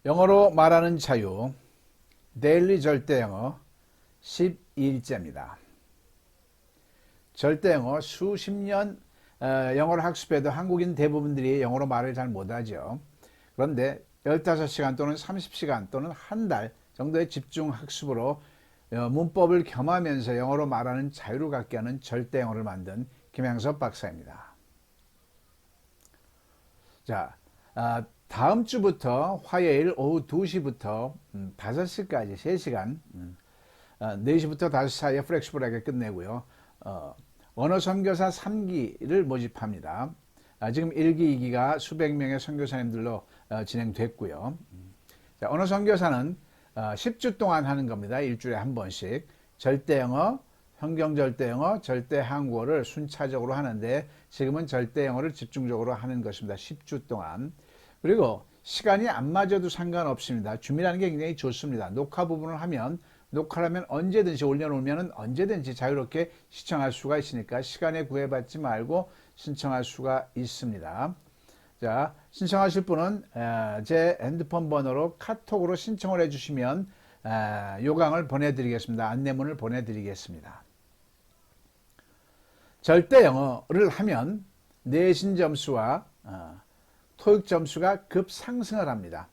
영어로 말하는 자유, 데일리 절대영어 12일째입니다. 절대영어 수십 년 영어를 학습해도 한국인 대부분들이 영어로 말을 잘 못하죠. 그런데 15시간 또는 30시간 또는 한 달 정도의 집중 학습으로 문법을 겸하면서 영어로 말하는 자유를 갖게 하는 절대영어를 만든 김양섭 박사입니다. 자, 다음 주부터 화요일 오후 2시부터 5시까지 3시간 4시부터 5시 사이에 플렉시블하게 끝내고요. 언어 선교사 3기를 모집합니다. 지금 1기, 2기가 수백 명의 선교사님들로 진행됐고요. 자, 언어 선교사는 10주 동안 하는 겁니다. 일주일에 한 번씩. 절대영어, 현경절대영어, 절대한국어를 순차적으로 하는데 지금은 절대영어를 집중적으로 하는 것입니다. 10주 동안. 그리고 시간이 안 맞아도 상관없습니다. 줌이라는 게 굉장히 좋습니다. 녹화 부분을 하면 녹화를 하면 언제든지 올려놓으면 언제든지 자유롭게 시청할 수가 있으니까 시간에 구애받지 말고 신청할 수가 있습니다. 자, 신청하실 분은 제 핸드폰 번호로 카톡으로 신청을 해주시면 요강을 보내드리겠습니다. 안내문을 보내드리겠습니다. 절대 영어를 하면 내신 점수와 토익 점수가 급상승을 합니다.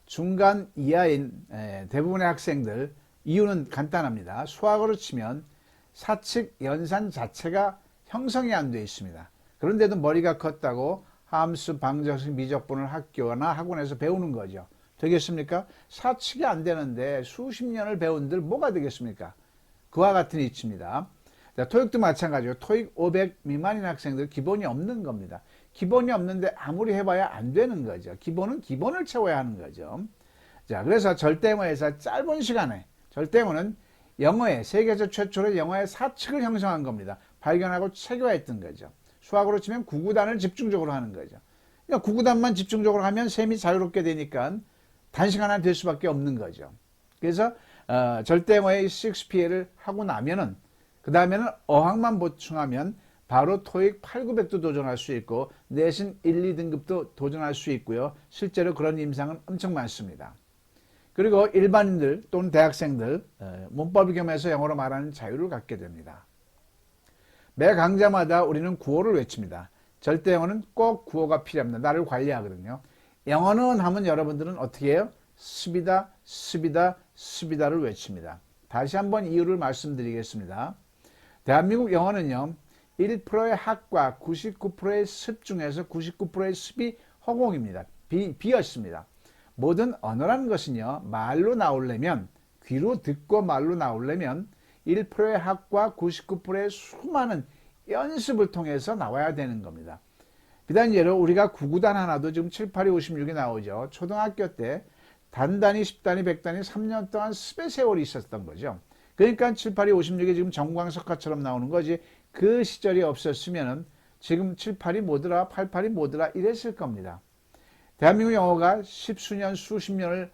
중간 이하인 대부분의 학생들, 이유는 간단합니다. 수학으로 치면 사칙 연산 자체가 형성이 안 되어 있습니다. 그런데도 머리가 컸다고 함수, 방정식, 미적분을 학교나 학원에서 배우는 거죠. 되겠습니까? 사칙이 안 되는데 수십 년을 배운들 뭐가 되겠습니까? 그와 같은 이치입니다. 토익도 마찬가지로 토익 500 미만인 학생들 기본이 없는 겁니다. 기본이 없는데 아무리 해봐야 안 되는 거죠. 기본은 기본을 채워야 하는 거죠. 자, 그래서 절대영어에서 짧은 시간에 절대영어는 영어의 세계에서 최초로 영어의 사칙을 형성한 겁니다. 발견하고 체계화했던 거죠. 수학으로 치면 구구단을 집중적으로 하는 거죠. 그러니까 구구단만 집중적으로 하면 셈이 자유롭게 되니까 단시간 될 수밖에 없는 거죠. 그래서 절대영어의 6PA를 하고 나면은 그 다음에는 어학만 보충하면 바로 토익 8,900도 도전할 수 있고 내신 1, 2등급도 도전할 수 있고요. 실제로 그런 임상은 엄청 많습니다. 그리고 일반인들 또는 대학생들 문법을 겸해서 영어로 말하는 자유를 갖게 됩니다. 매 강좌마다 우리는 구호를 외칩니다. 절대 영어는 꼭 구호가 필요합니다. 나를 관리하거든요. 영어는 하면 여러분들은 어떻게 해요? 습이다, 습이다, 습이다를 외칩니다. 다시 한번 이유를 말씀드리겠습니다. 대한민국 영어는요. 1%의 학과 99%의 습 중에서 99%의 습이 허공입니다. 비었습니다. 모든 언어라는 것은요. 말로 나오려면 귀로 듣고 말로 나오려면 1%의 학과 99%의 수많은 연습을 통해서 나와야 되는 겁니다. 비단 예로 우리가 구구단 하나도 지금 7, 8, 2, 56이 나오죠. 초등학교 때 단단히 10단위, 100단위 3년 동안 습의 세월이 있었던 거죠. 그러니까 7, 8, 2, 56이 지금 정광석화처럼 나오는 거지 그 시절이 없었으면 지금 7, 8이 뭐더라, 8, 8이 뭐더라 이랬을 겁니다. 대한민국 영어가 십수년, 수십 년을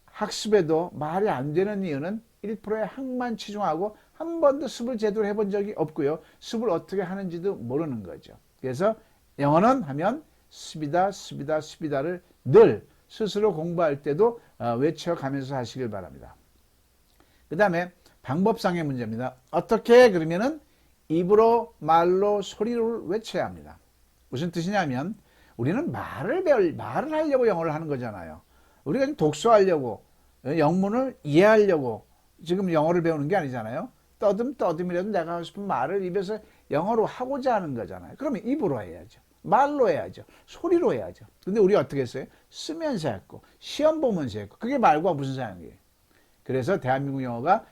학습해도 말이 안 되는 이유는 1%의 학만 치중하고 한 번도 습을 제대로 해본 적이 없고요. 습을 어떻게 하는지도 모르는 거죠. 그래서 영어는 하면 습이다, 습이다, 습이다를 늘 스스로 공부할 때도 외쳐가면서 하시길 바랍니다. 그 다음에 방법상의 문제입니다. 어떻게 그러면은 입으로, 말로, 소리를 외쳐야 합니다. 무슨 뜻이냐면 우리는 말을 하려고 영어를 하는 거잖아요. 우리가 독서하려고 영문을 이해하려고 지금 영어를 배우는 게 아니잖아요. 떠듬이라도 내가 하고 싶은 말을 입에서 영어로 하고자 하는 거잖아요. 그러면 입으로 해야죠. 말로 해야죠. 소리로 해야죠. 근데 우리 어떻게 했어요? 쓰면서 했고 시험 보면서 했고 그게 말과 무슨 상관이에요. 그래서 대한민국 영어가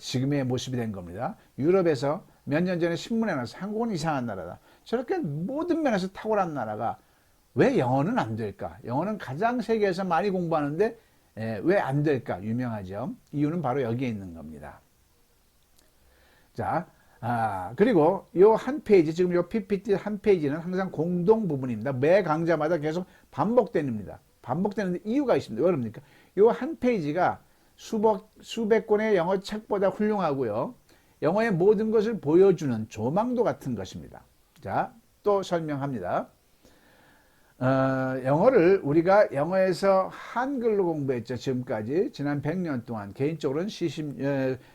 지금의 모습이 된 겁니다. 유럽에서 몇 년 전에 신문에 나와서 한국은 이상한 나라다. 저렇게 모든 면에서 탁월한 나라가 왜 영어는 안 될까? 영어는 가장 세계에서 많이 공부하는데 왜 안 될까? 유명하죠. 이유는 바로 여기에 있는 겁니다. 자, 그리고 요 한 페이지, 지금 요 PPT 한 페이지는 항상 공동 부분입니다. 매 강좌마다 계속 반복됩니다. 반복되는데 이유가 있습니다. 왜 그럽니까? 요 한 페이지가 수백 권의 영어 책보다 훌륭하고요. 영어의 모든 것을 보여주는 조망도 같은 것입니다. 자, 또 설명합니다. 영어를 우리가 영어에서 한글로 공부했죠. 지금까지 지난 100년 동안 개인적으로는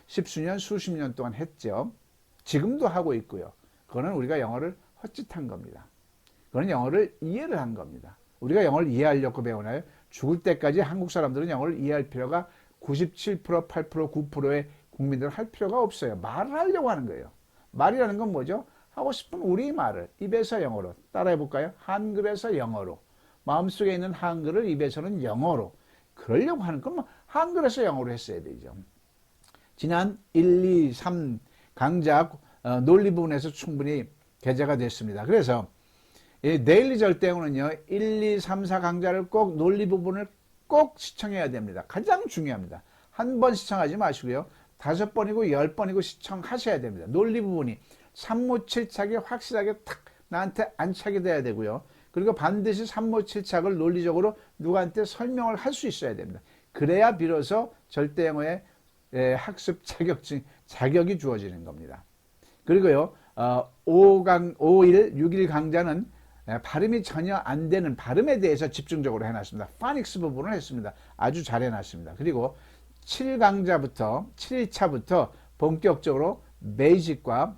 십수년 수십 년 동안 했죠. 지금도 하고 있고요. 그거는 우리가 영어를 헛짓한 겁니다. 그건 영어를 이해를 한 겁니다. 우리가 영어를 이해하려고 배우나요? 죽을 때까지 한국 사람들은 영어를 이해할 필요가 97%, 8%, 9%의 국민들은 할 필요가 없어요. 말을 하려고 하는 거예요. 말이라는 건 뭐죠? 하고 싶은 우리말을 입에서 영어로 따라해 볼까요? 한글에서 영어로. 마음속에 있는 한글을 입에서는 영어로. 그러려고 하는 건 한글에서 영어로 했어야 되죠. 지난 1, 2, 3 강좌 논리 부분에서 충분히 게재가 됐습니다. 그래서 데일리 절대어는요 1, 2, 3, 4 강좌를 꼭 논리 부분을 꼭 시청해야 됩니다. 가장 중요합니다. 한 번 시청하지 마시고요. 5번이고 10번이고 시청하셔야 됩니다. 논리 부분이 3모7착이 확실하게 탁 나한테 안착이 돼야 되고요. 그리고 반드시 3모7착을 논리적으로 누구한테 설명을 할 수 있어야 됩니다. 그래야 비로소 절대영어의 학습 자격이 주어지는 겁니다. 그리고요 5일, 6일 강좌는 발음이 전혀 안 되는 발음에 대해서 집중적으로 해놨습니다. 파닉스 부분을 했습니다. 아주 잘 해놨습니다. 그리고 7강좌부터 7일차부터 본격적으로 베이직과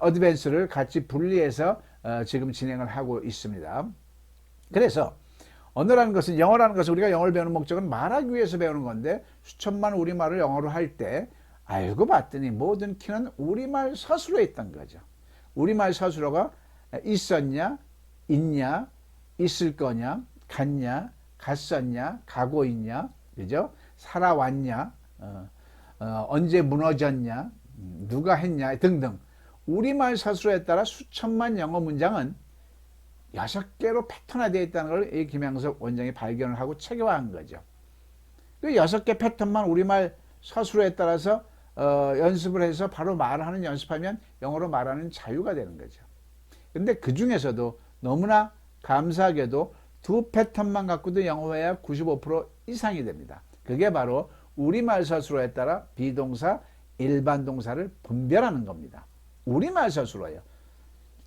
어드밴스를 같이 분리해서 지금 진행을 하고 있습니다. 그래서 언어라는 것은 영어라는 것은 우리가 영어를 배우는 목적은 말하기 위해서 배우는 건데 수천만 우리말을 영어로 할 때 알고 봤더니 모든 키는 우리말 서술어에 있던 거죠. 우리말 서술어가 있었냐, 있냐, 있을 거냐, 갔냐, 갔었냐, 가고 있냐, 그죠? 살아왔냐, 언제 무너졌냐, 누가 했냐 등등 우리말 서술어에 따라 수천만 영어 문장은 6개로 패턴화되어 있다는 걸 이 김양석 원장이 발견을 하고 체계화한 거죠. 그 6개 패턴만 우리말 서술어에 따라서 연습을 해서 바로 말하는 연습하면 영어로 말하는 자유가 되는 거죠. 근데 그 중에서도 너무나 감사하게도 2 패턴만 갖고도 영어 회화 95% 이상이 됩니다. 그게 바로 우리말 서술어에 따라 비동사, 일반 동사를 분별하는 겁니다. 우리말 서술어예요.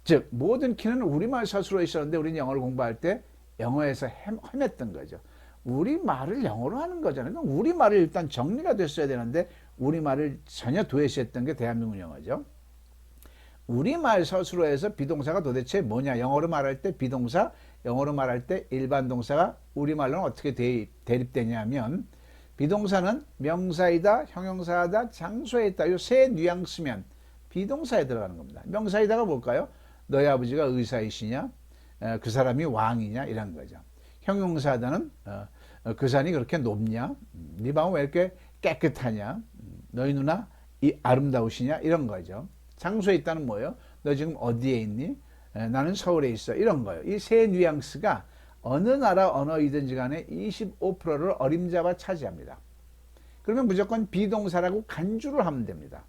즉 모든 키는 우리말 서술어에 있었는데 우리는 영어를 공부할 때 영어에서 헤맸던 거죠. 우리말을 영어로 하는 거잖아요. 우리말을 일단 정리가 됐어야 되는데 우리말을 전혀 도외시했던 게 대한민국 영어죠. 우리말 서술어에서 비동사가 도대체 뭐냐. 영어로 말할 때 비동사, 영어로 말할 때 일반 동사가 우리말로는 어떻게 대립되냐면 비동사는 명사이다, 형용사이다, 장소에 있다. 이 세 뉘앙스면 비동사에 들어가는 겁니다. 명사이다가 뭘까요? 너희 아버지가 의사이시냐? 그 사람이 왕이냐? 이런 거죠. 형용사다는 그 산이 그렇게 높냐? 네 방은 왜 이렇게 깨끗하냐? 너희 누나 이 아름다우시냐? 이런 거죠. 장소에 있다는 뭐예요? 너 지금 어디에 있니? 나는 서울에 있어. 이런 거예요. 이 세 뉘앙스가 어느 나라 언어이든지 간에 25%를 어림잡아 차지합니다. 그러면 무조건 비동사라고 간주를 하면 됩니다.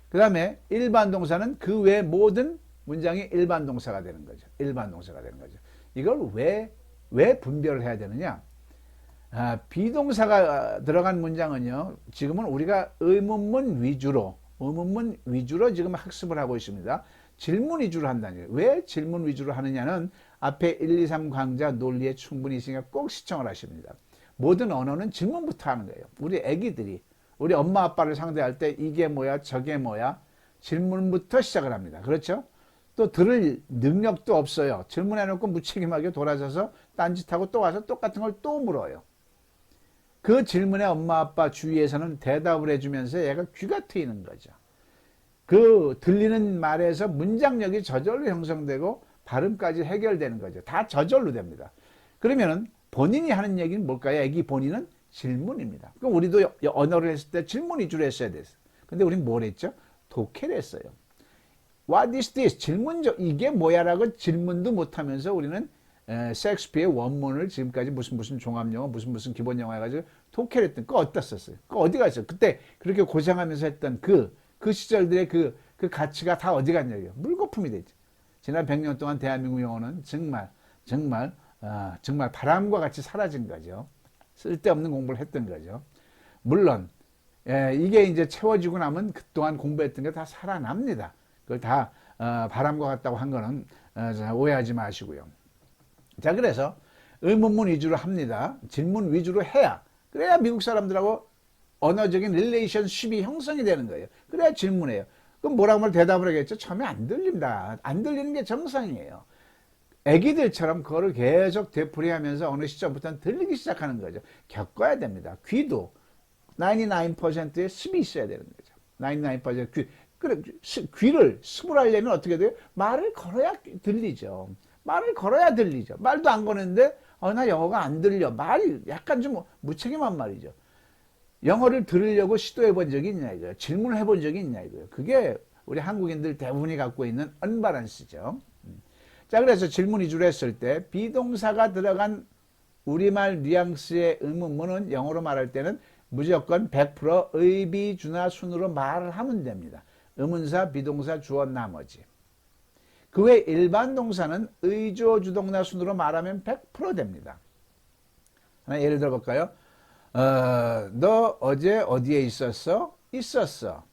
그 다음에 일반 동사는 그 외 모든 문장이 일반 동사가 되는 거죠. 일반 동사가 되는 거죠. 이걸 왜 분별을 해야 되느냐? 비동사가 들어간 문장은요, 지금은 우리가 의문문 위주로 지금 학습을 하고 있습니다. 질문 위주로 한다는 거예요. 왜 질문 위주로 하느냐는 앞에 1, 2, 3 강좌 논리에 충분히 있으니까 꼭 시청을 하십니다. 모든 언어는 질문부터 하는 거예요. 우리 애기들이 우리 엄마 아빠를 상대할 때 이게 뭐야 저게 뭐야 질문부터 시작을 합니다. 그렇죠? 또 들을 능력도 없어요. 질문해놓고 무책임하게 돌아서서 딴짓하고 또 와서 똑같은 걸 또 물어요. 그 질문에 엄마 아빠 주위에서는 대답을 해주면서 얘가 귀가 트이는 거죠. 그 들리는 말에서 문장력이 저절로 형성되고 발음까지 해결되는 거죠. 다 저절로 됩니다. 그러면은 본인이 하는 얘기는 뭘까요? 애기 본인은 질문입니다. 그럼 우리도 언어를 했을 때 질문 위주로 했어야 됐어요. 근데 우리는 뭘 했죠? 독해를 했어요. What is this? 질문죠. 이게 뭐야라고 질문도 못하면서 우리는 셰익스피어의 원문을 지금까지 무슨 종합영어 무슨 기본영어 해가지고 독해를 했던 그거 어디다 썼어요? 그거 어디 갔어요? 그때 그렇게 고생하면서 했던 그 시절들의 그 가치가 다 어디 갔냐고요? 물거품이 됐죠. 지난 100년 동안 대한민국 영어는 정말 바람과 같이 사라진 거죠. 쓸데없는 공부를 했던 거죠. 물론 이게 이제 채워지고 나면 그동안 공부했던 게 다 살아납니다. 그걸 다 바람과 같다고 한 거는 오해하지 마시고요. 자, 그래서 의문문 위주로 합니다. 질문 위주로 해야. 그래야 미국 사람들하고 언어적인 릴레이션십이 형성이 되는 거예요. 그래야 질문해요. 그럼 뭐라고 하면 대답을 하겠죠? 처음에 안 들립니다. 안 들리는 게 정상이에요. 애기들처럼 그거를 계속 되풀이하면서 어느 시점부터는 들리기 시작하는 거죠. 겪어야 됩니다. 귀도 99%의 습이 있어야 되는 거죠. 99% 귀. 그래, 귀를 습을 하려면 어떻게 돼요? 말을 걸어야 들리죠. 말을 걸어야 들리죠. 말도 안 거는데, 나 영어가 안 들려. 말이 약간 좀 무책임한 말이죠. 영어를 들으려고 시도해 본 적이 있냐 이거예요. 질문을 해본 적이 있냐 이거예요. 그게 우리 한국인들 대부분이 갖고 있는 언밸런스죠. 자, 그래서 질문 위주로 했을 때 비동사가 들어간 우리말 뉘앙스의 의문문은 영어로 말할 때는 무조건 100% 의비, 주나, 순으로 말을 하면 됩니다. 의문사, 비동사, 주어, 나머지. 그 외 일반 동사는 의조, 주동나, 순으로 말하면 100% 됩니다. 하나 예를 들어 볼까요? 너 어제 어디에 있었어? 있었어.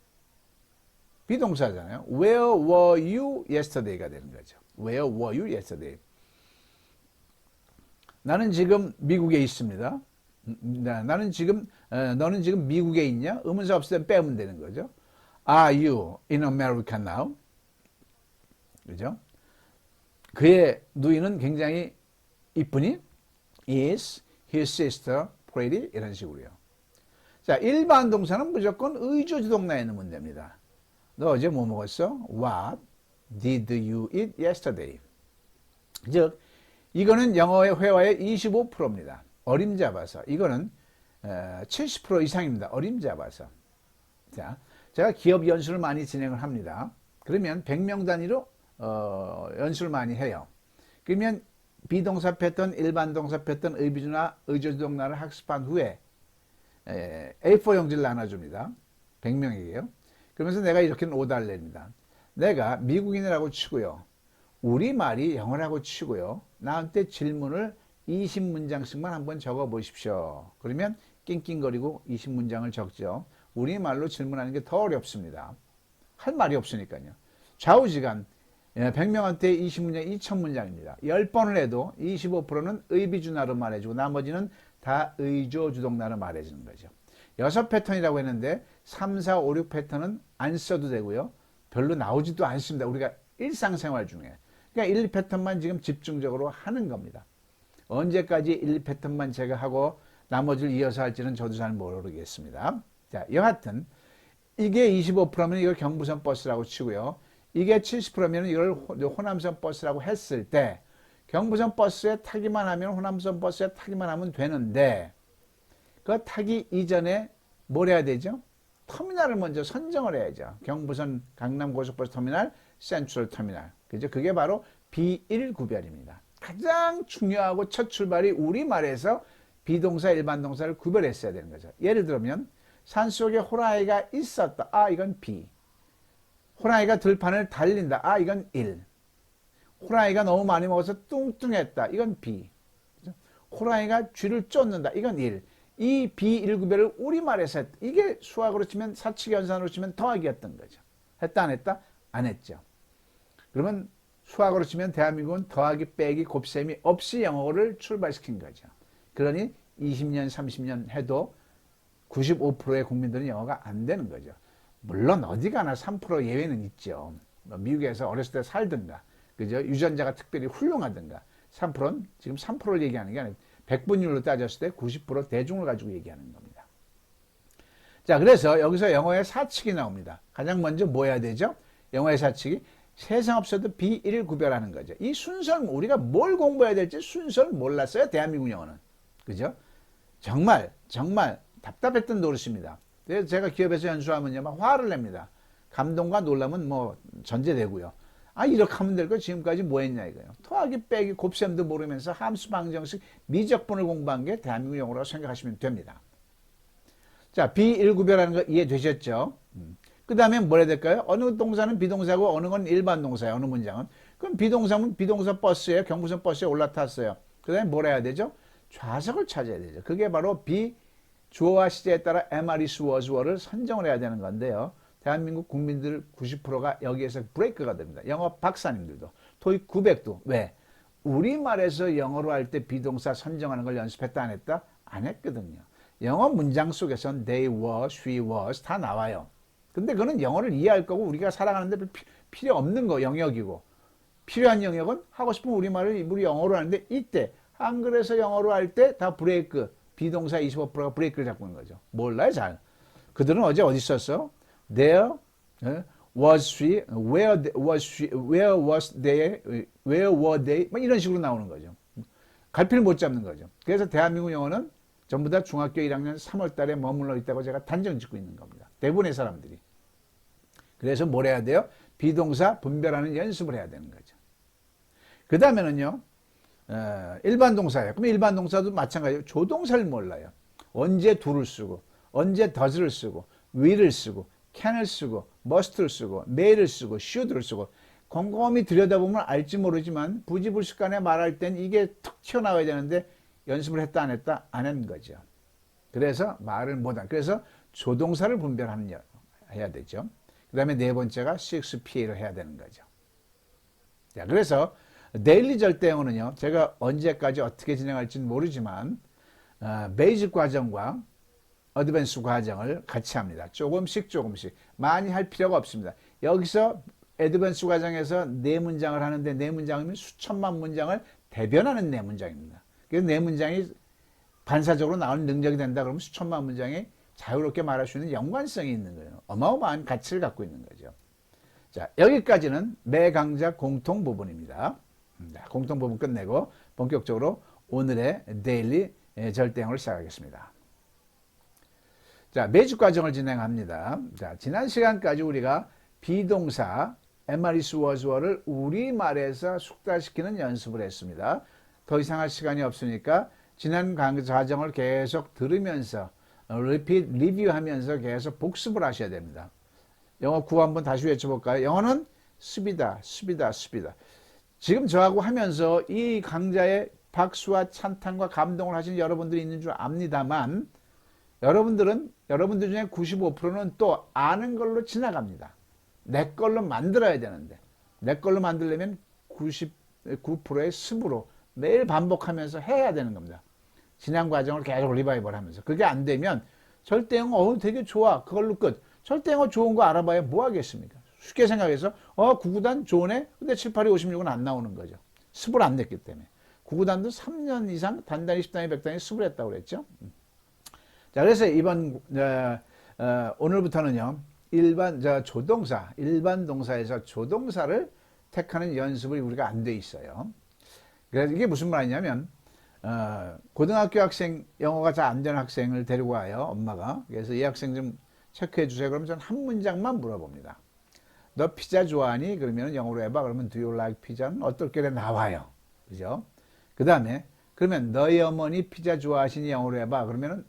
비동사잖아요. Where were you yesterday가 되는 거죠. Where were you yesterday? 나는 지금 미국에 있습니다. 너는 지금 미국에 있냐? 의문사 없을 때 빼면 되는 거죠. Are you in America now? 그죠? 그의 누이는 굉장히 이쁘니? Is his sister pretty? 이런 식으로요. 자, 일반 동사는 무조건 의조 주동나에 넣으면 됩니다. 너 어제 뭐 먹었어? What did you eat yesterday? 즉, 이거는 영어의 회화의 25%입니다. 어림잡아서. 이거는 70% 이상입니다. 어림잡아서. 자, 제가 기업 연수를 많이 진행을 합니다. 그러면 100명 단위로 연수를 많이 해요. 그러면 비동사 패턴, 일반 동사 패턴, 의비주나 의조주동나를 학습한 후에 A4 용지를 나눠줍니다. 100명에게요. 그러면서 내가 이렇게 오다를 냅니다. 내가 미국인이라고 치고요. 우리말이 영어라고 치고요. 나한테 질문을 20문장씩만 한번 적어 보십시오. 그러면 낑낑거리고 20문장을 적죠. 우리말로 질문하는 게 더 어렵습니다. 할 말이 없으니까요. 좌우지간 100명한테 20문장, 2000문장입니다. 10번을 해도 25%는 의비주나로 말해주고 나머지는 다 의조주동나로 말해주는 거죠. 6패턴이라고 했는데 3, 4, 5, 6 패턴은 안 써도 되고요. 별로 나오지도 않습니다. 우리가 일상생활 중에. 그러니까 1, 2패턴만 지금 집중적으로 하는 겁니다. 언제까지 1, 2패턴만 제가 하고 나머지를 이어서 할지는 저도 잘 모르겠습니다. 자, 여하튼 이게 25%면 이걸 경부선 버스라고 치고요. 이게 70%면 이걸 호남선 버스라고 했을 때 경부선 버스에 타기만 하면 호남선 버스에 타기만 하면 되는데 그 타기 이전에 뭘 해야 되죠? 터미널을 먼저 선정을 해야죠. 경부선 강남고속버스 터미널, 센트럴 터미널. 그죠? 그게 바로 B1 구별입니다. 가장 중요하고 첫 출발이 우리말에서 비동사, 일반 동사를 구별했어야 되는 거죠. 예를 들면 산속에 호랑이가 있었다. 아, 이건 B. 호랑이가 들판을 달린다. 아, 이건 1. 호랑이가 너무 많이 먹어서 뚱뚱했다. 이건 B. 호랑이가 쥐를 쫓는다. 이건 1. 이 B1 구별을 우리말에서 했다. 이게 수학으로 치면 사칙 연산으로 치면 더하기였던 거죠. 했다 안 했다? 안 했죠. 그러면 수학으로 치면 대한민국은 더하기 빼기 곱셈이 없이 영어를 출발시킨 거죠. 그러니 20년 30년 해도 95%의 국민들은 영어가 안 되는 거죠. 물론 어디 가나 3% 예외는 있죠. 미국에서 어렸을 때 살든가 그죠? 유전자가 특별히 훌륭하든가 3%는 지금 3%를 얘기하는 게 아니고 100분율로 따졌을 때 90% 대중을 가지고 얘기하는 겁니다. 자, 그래서 여기서 영어의 사칙이 나옵니다. 가장 먼저 뭐 해야 되죠? 영어의 사칙이 세상 없어도 B1을 구별하는 거죠. 이 순서는 우리가 뭘 공부해야 될지 순서를 몰랐어요. 대한민국 영어는. 그죠? 정말 답답했던 노릇입니다. 그래서 제가 기업에서 연수하면요, 막 화를 냅니다. 감동과 놀람은 뭐 전제되고요. 아, 이렇게 하면 될 거 지금까지 뭐 했냐 이거예요. 더하기 빼기 곱셈도 모르면서 함수 방정식 미적분을 공부한 게 대한민국 영어라고 생각하시면 됩니다. 자, B1 구별하는 거 이해되셨죠? 그 다음에 뭘 해야 될까요? 어느 동사는 비동사고 어느 건 일반 동사예요. 어느 문장은. 그럼 비동사면 비동사 버스에 경부선 버스에 올라탔어요. 그 다음에 뭘 해야 되죠? 좌석을 찾아야 되죠. 그게 바로 주어와 시제에 따라 am, is, was, were를 선정을 해야 되는 건데요. 대한민국 국민들 90%가 여기에서 브레이크가 됩니다. 영어 박사님들도 토익 900도. 왜? 우리말에서 영어로 할 때 비동사 선정하는 걸 연습했다 안 했다? 안 했거든요. 영어 문장 속에선 they were, she was 다 나와요. 근데 그거는 영어를 이해할 거고 우리가 살아가는데 필요 없는 거 영역이고, 필요한 영역은 하고 싶은 우리말을 우리 영어로 하는데, 이때 한글에서 영어로 할 때 다 브레이크, 비동사 25%가 브레이크를 잡고 있는 거죠. 몰라요 잘. 그들은 어제 어디 있었어? There was she, where was they, where were they, 뭐 이런 식으로 나오는 거죠. 갈피를 못 잡는 거죠. 그래서 대한민국 영어는 전부 다 중학교 1학년 3월 달에 머물러 있다고 제가 단정 짓고 있는 겁니다. 대부분의 사람들이. 그래서 뭘 해야 돼요? 비동사 분별하는 연습을 해야 되는 거죠. 그 다음에는요, 일반 동사예요. 그럼 일반 동사도 마찬가지예요. 조동사를 몰라요. 언제 do를 쓰고, 언제 does를 쓰고, will을 쓰고, can을 쓰고, must를 쓰고, may를 쓰고, should를 쓰고, 곰곰이 들여다보면 알지 모르지만 부지불식간에 말할 땐 이게 툭 튀어나와야 되는데 연습을 했다 안 했다 안 하는 거죠. 그래서 말을 못한. 그래서 조동사를 분별하는 해야 되죠. 그 다음에 네 번째가 6PA를 해야 되는 거죠. 자, 그래서 데일리 절대영어는요, 제가 언제까지 어떻게 진행할지는 모르지만 베이직 과정과 어드밴스 과정을 같이 합니다. 조금씩 많이 할 필요가 없습니다. 여기서 어드밴스 과정에서 네 문장을 하는데, 네 문장이면 수천만 문장을 대변하는 네 문장입니다. 그래서 네 문장이 반사적으로 나오는 능력이 된다 그러면 수천만 문장이 자유롭게 말할 수 있는 연관성이 있는 거예요. 어마어마한 가치를 갖고 있는 거죠. 자, 여기까지는 매 강좌 공통 부분입니다. 공통 부분 끝내고 본격적으로 오늘의 데일리 절대형을 시작하겠습니다. 자, 매주 과정을 진행합니다. 자, 지난 시간까지 우리가 비동사 MREs was를 우리말에서 숙달시키는 연습을 했습니다. 더 이상 할 시간이 없으니까 지난 과정을 계속 들으면서 리피트, 리뷰하면서 계속 복습을 하셔야 됩니다. 영어 구호 한번 다시 외쳐볼까요? 영어는 습이다. 지금 저하고 하면서 이 강좌에 박수와 찬탄과 감동을 하시는 여러분들이 있는 줄 압니다만, 여러분들 중에 95%는 또 아는 걸로 지나갑니다. 내 걸로 만들어야 되는데, 내 걸로 만들려면 99%의 습으로 매일 반복하면서 해야 되는 겁니다. 지난 과정을 계속 리바이벌 하면서. 그게 안 되면 절대영어 되게 좋아, 그걸로 끝. 절대영어 좋은 거 알아봐야 뭐 하겠습니까? 쉽게 생각해서 구구단 좋으네, 근데 7, 8, 2, 56은 안 나오는 거죠. 습을 안 냈기 때문에. 구구단도 3년 이상 단단히 10단위 100단위 습을 했다고 그랬죠. 자, 그래서 이번 오늘부터는요, 일반 동사에서 조동사를 택하는 연습을 우리가 안 돼 있어요. 그래서 이게 무슨 말이냐면, 고등학교 학생, 영어가 잘 안 되는 학생을 데리고 와요, 엄마가. 그래서 이 학생 좀 체크해 주세요. 그러면 저는 한 문장만 물어봅니다. 너 피자 좋아하니? 그러면 영어로 해봐. 그러면 do you like pizza는 어떻게 나와요. 그죠? 그 다음에, 그러면 너희 어머니 피자 좋아하시니? 영어로 해봐. 그러면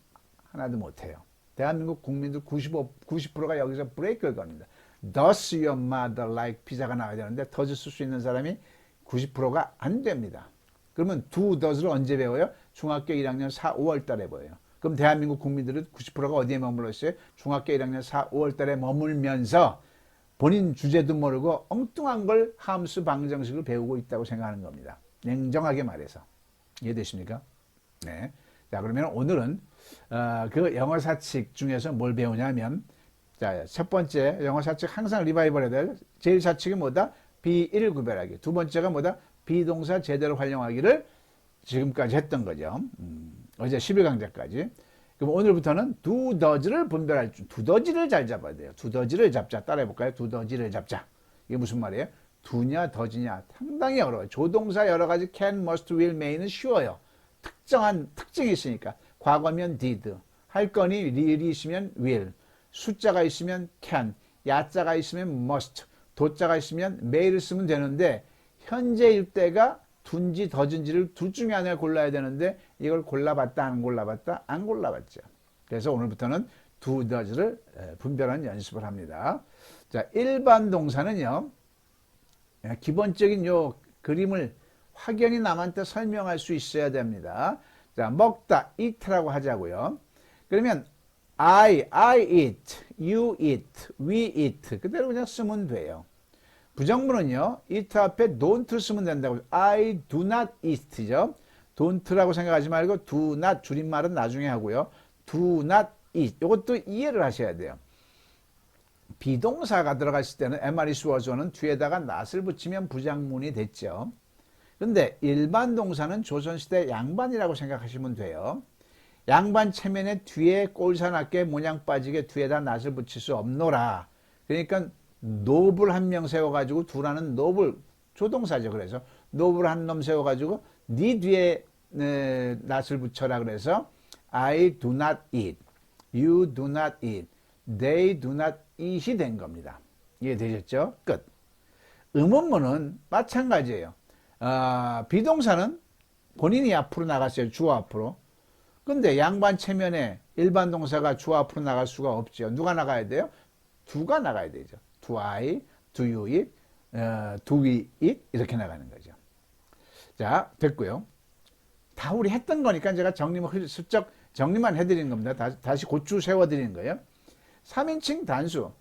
하나도 못해요. 대한민국 국민들 90%가 여기서 브레이크를 겁니다. Does your mother like pizza가 나와야 되는데 does 쓸 수 있는 사람이 90%가 안 됩니다. 그러면 do, does를 언제 배워요? 중학교 1학년 4, 5월 달에 배워요. 그럼 대한민국 국민들은 90%가 어디에 머물러 있어요? 중학교 1학년 4, 5월 달에 머물면서 본인 주제도 모르고 엉뚱한 걸 함수 방정식을 배우고 있다고 생각하는 겁니다. 냉정하게 말해서. 이해되십니까? 네. 자, 그러면 오늘은 그 영어 사칙 중에서 뭘 배우냐면, 자, 첫 번째 영어 사칙 항상 리바이벌 해야 될 제일 사칙이 뭐다? 비일을 구별하기. 두 번째가 뭐다? 비동사 제대로 활용하기를 지금까지 했던 거죠. 어제 10일 강좌까지. 그럼 오늘부터는 do, does를 분별할 줄, 두더지를 잘 잡아야 돼요. 두더지를 잡자. 따라해볼까요? 두더지를 잡자. 이게 무슨 말이에요? 두냐, 더지냐. 상당히 어려워요. 조동사 여러 가지 can, must, will, may는 쉬워요. 특정한 특징이 있으니까. 과거면 did, 할 거니 will이 있으면 will, 숫자가 있으면 can, 야자가 있으면 must, 도자가 있으면 may를 쓰면 되는데, 현재일 때가 둔지 더진지를 둘 중에 하나를 골라야 되는데 이걸 골라봤다 안 골라봤다? 안 골라봤죠. 그래서 오늘부터는 do, does를 분별하는 연습을 합니다. 자, 일반 동사는요, 기본적인 요 그림을 확연히 남한테 설명할 수 있어야 됩니다. 자, 먹다, eat라고 하자고요. 그러면 I eat, you eat, we eat 그대로 그냥 쓰면 돼요. 부정문은요, eat 앞에 don't 쓰면 된다고. I do not eat죠. don't라고 생각하지 말고 do not 줄임말은 나중에 하고요. do not eat. 이것도 이해를 하셔야 돼요. 비동사가 들어갔을 때는 MRE's was는 뒤에다가 not을 붙이면 부정문이 됐죠. 근데 일반 동사는 조선시대 양반이라고 생각하시면 돼요. 양반 체면에 뒤에 꼴사납게 모양 빠지게 뒤에다 not을 붙일 수 없노라. 그러니까 노블 한 명 세워가지고 두라는 노블 조동사죠. 그래서 노블 한 놈 세워가지고 네 뒤에 not을 붙여라. 그래서 I do not eat, you do not eat, they do not eat이 된 겁니다. 이해되셨죠? 끝. 의문문은 마찬가지예요. 비동사는 본인이 앞으로 나갔어요. 주어 앞으로. 근데 양반 체면에 일반 동사가 주어 앞으로 나갈 수가 없죠. 누가 나가야 돼요? do가 나가야 되죠. do I, do you eat, do we eat 이렇게 나가는 거죠. 자, 됐고요. 다 우리 했던 거니까 제가 슬쩍 정리만 해드리는 겁니다. 다시 고추 세워드리는 거예요. 3인칭 단수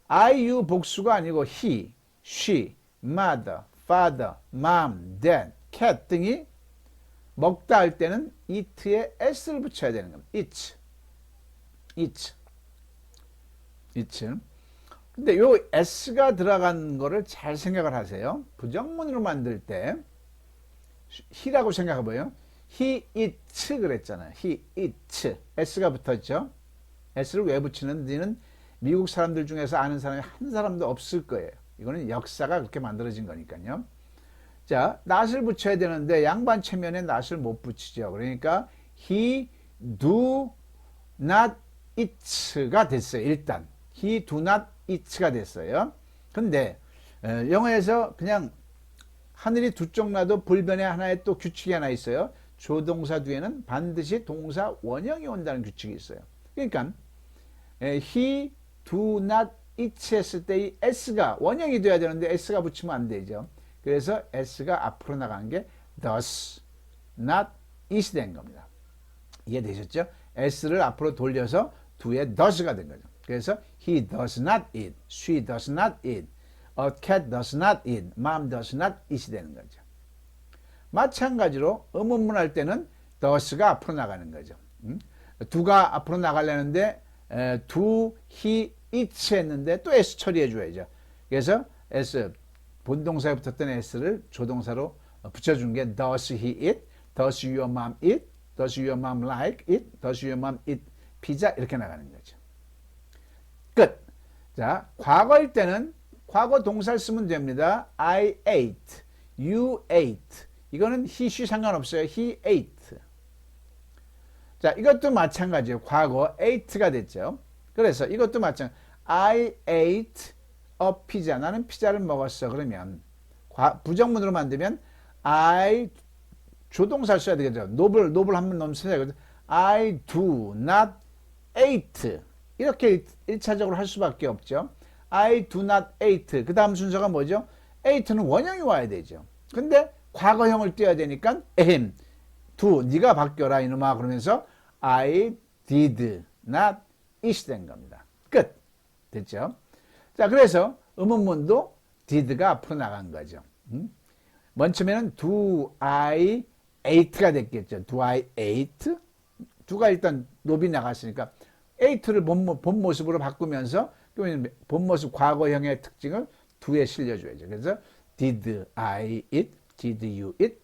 I, you 복수가 아니고 he, she, mother, father, mom, dad, cat 등이 먹다 할 때는 eat에 s를 붙여야 되는 겁니다. eat. 근데 요 s가 들어간 거를 잘 생각을 하세요. 부정문으로 만들 때 he라고 생각해봐요. he eats 그랬잖아요. he eats. s가 붙었죠. s를 왜 붙이는지는 미국 사람들 중에서 아는 사람이 한 사람도 없을 거예요. 이거는 역사가 그렇게 만들어진 거니까요. 자, not을 붙여야 되는데 양반 체면에 not을 못 붙이죠. 그러니까 he do not eat가 됐어요. 일단 he do not eat가 됐어요. 근데 영어에서 그냥 하늘이 두 쪽 나도 불변의 하나의 또 규칙이 하나 있어요. 조동사 뒤에는 반드시 동사 원형이 온다는 규칙이 있어요. 그러니까 he do not eat 했을 때 이 s가 원형이 돼야 되는데 s가 붙이면 안 되죠. 그래서 s가 앞으로 나간 게 does not eat 된 겁니다. 이해되셨죠? s를 앞으로 돌려서 do에 does가 된 거죠. 그래서 he does not eat, she does not eat, a cat does not eat, mom does not eat 되는 거죠. 마찬가지로 의문문 할 때는 does가 앞으로 나가는 거죠. do가 앞으로 나가려는데 do, he, eats 했는데 또 s 처리해 줘야죠. 그래서 s 본동사에 붙었던 s를 조동사로 붙여준 게 does he eat, does your mom eat, does your mom like it, does your mom eat pizza 이렇게 나가는 거죠. 끝. 자, 과거일 때는 과거 동사를 쓰면 됩니다. I ate, you ate. 이거는 he, she 상관없어요. he ate. 자, 이것도 마찬가지예요. 과거 ate가 됐죠. 그래서 이것도 마찬가지. I ate a pizza. 나는 피자를 먹었어. 그러면 부정문으로 만들면 I 조동사를 써야 되겠죠. 노블 한번 넣으면 써야 되거든요. I do not eat. 이렇게 1차적으로 할 수밖에 없죠. I do not eat. 그 다음 순서가 뭐죠? eat는 원형이 와야 되죠. 근데 과거형을 띄어야 되니까 do 네가 바뀌어라 이놈아 그러면서 I did not eat 된 겁니다. 끝. 됐죠? 자, 그래서 의문문도 did가 앞으로 나간 거죠. 맨 처음에는 do I ate가 됐겠죠. do I ate? do가 일단 노비 나갔으니까 ate를 본 모습으로 바꾸면서 본모습 과거형의 특징을 do에 실려줘야죠. 그래서 did I eat? did you eat?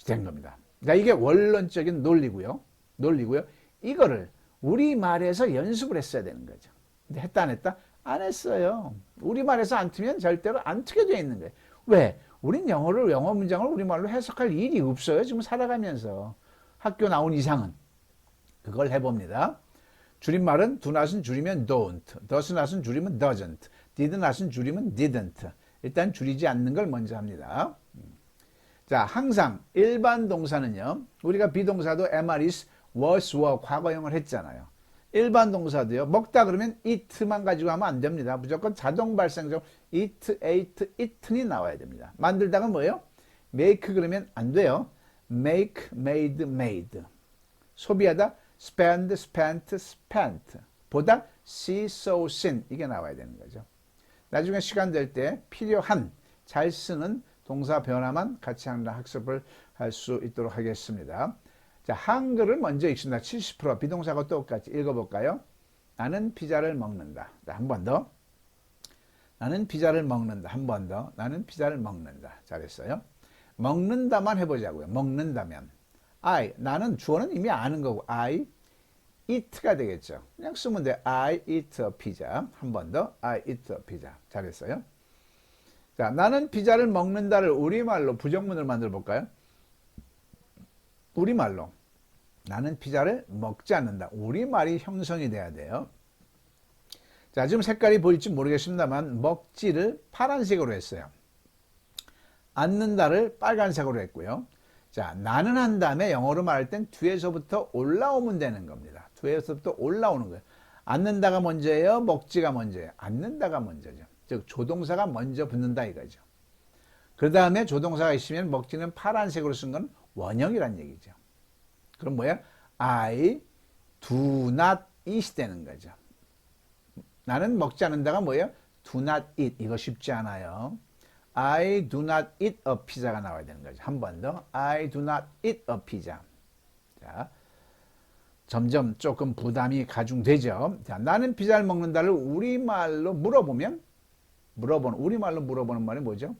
된 겁니다. 그러니까 이게 원론적인 논리고요. 이거를 우리말에서 연습을 했어야 되는 거죠. 근데 했다 안 했다? 안 했어요. 우리말에서 안 트면 절대로 안 트게 되어 있는 거예요. 왜? 우린 영어 문장을 우리말로 해석할 일이 없어요. 지금 살아가면서. 학교 나온 이상은. 그걸 해봅니다. 줄임말은 do not은 줄이면 don't, does not은 줄이면 doesn't, did not은 줄이면 didn't. 일단 줄이지 않는 걸 먼저 합니다. 자, 항상 일반 동사는요. 우리가 비동사도 am, is, was, were 과거형을 했잖아요. 일반 동사도요. 먹다 그러면 eat만 가지고 하면 안 됩니다. 무조건 자동 발생적으로 eat, ate, eaten이 나와야 됩니다. 만들다가 뭐예요? make 그러면 안 돼요. make, made, made. 소비하다 spend, spent, spent. 보다 see, saw, seen 이게 나와야 되는 거죠. 나중에 시간 될 때 필요한 잘 쓰는 동사 변화만 같이 하는 학습을 할 수 있도록 하겠습니다. 자, 한글을 먼저 읽습니다. 70% 비동사가 똑같이 읽어볼까요? 나는 피자를 먹는다. 한 번 더. 나는 피자를 먹는다. 한 번 더. 나는 피자를 먹는다. 잘했어요. 먹는다만 해보자고요. 먹는다면. 나는 주어는 이미 아는 거고 I eat가 되겠죠. 그냥 쓰면 돼. I eat a pizza. 한 번 더. I eat a pizza. 잘했어요. 자, 나는 피자를 먹는다를 우리말로 부정문을 만들어 볼까요? 우리말로. 나는 피자를 먹지 않는다. 우리말이 형성이 돼야 돼요. 자, 지금 색깔이 보일지 모르겠습니다만 먹지를 파란색으로 했어요. 않는다를 빨간색으로 했고요. 자, 나는 한 다음에 영어로 말할 땐 뒤에서부터 올라오면 되는 겁니다. 뒤에서부터 올라오는 거예요. 않는다가 먼저예요? 먹지가 먼저예요? 않는다가 먼저죠. 즉 조동사가 먼저 붙는다 이거죠. 그 다음에 조동사가 있으면 먹지는 파란색으로 쓴 건 원형이란 얘기죠. 그럼 뭐야? I do not eat 되는 거죠. 나는 먹지 않는다가 뭐예요? do not eat. 이거 쉽지 않아요. I do not eat a pizza가 나와야 되는 거죠. 한 번 더. I do not eat a pizza. 자, 점점 조금 부담이 가중되죠. 자, 나는 피자를 먹는다를 우리말로 물어보면 우리말로 물어보는 말이 뭐죠?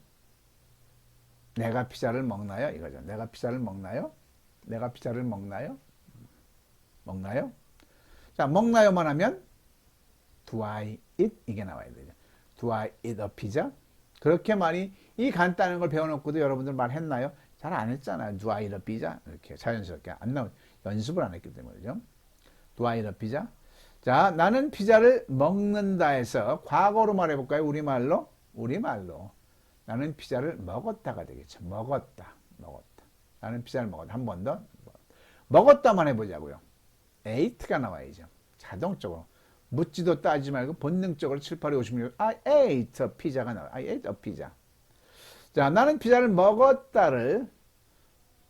내가 피자를 먹나요? 이거죠. 내가 피자를 먹나요? 내가 피자를 먹나요? 먹나요? 자, 먹나요만 하면 do I eat? 이게 나와야 되죠. do I eat a pizza? 그렇게 많이 이 간단한 걸 배워놓고도 여러분들 말했나요? 잘 안 했잖아요. do I eat a pizza? 이렇게 자연스럽게 안 나오죠. 연습을 안 했기 때문이죠. do I eat a pizza? 자, 나는 피자를 먹는다 해서 과거로 말해볼까요? 우리말로? 나는 피자를 먹었다가 되겠죠. 먹었다. 나는 피자를 먹었다. 한 번 더. 먹었다만 해보자고요. ate가 나와야죠. 자동적으로. 묻지도 따지지 말고 본능적으로 7, 8, 56 I ate a pizza가 나와요. I ate a pizza. 자, 나는 피자를 먹었다를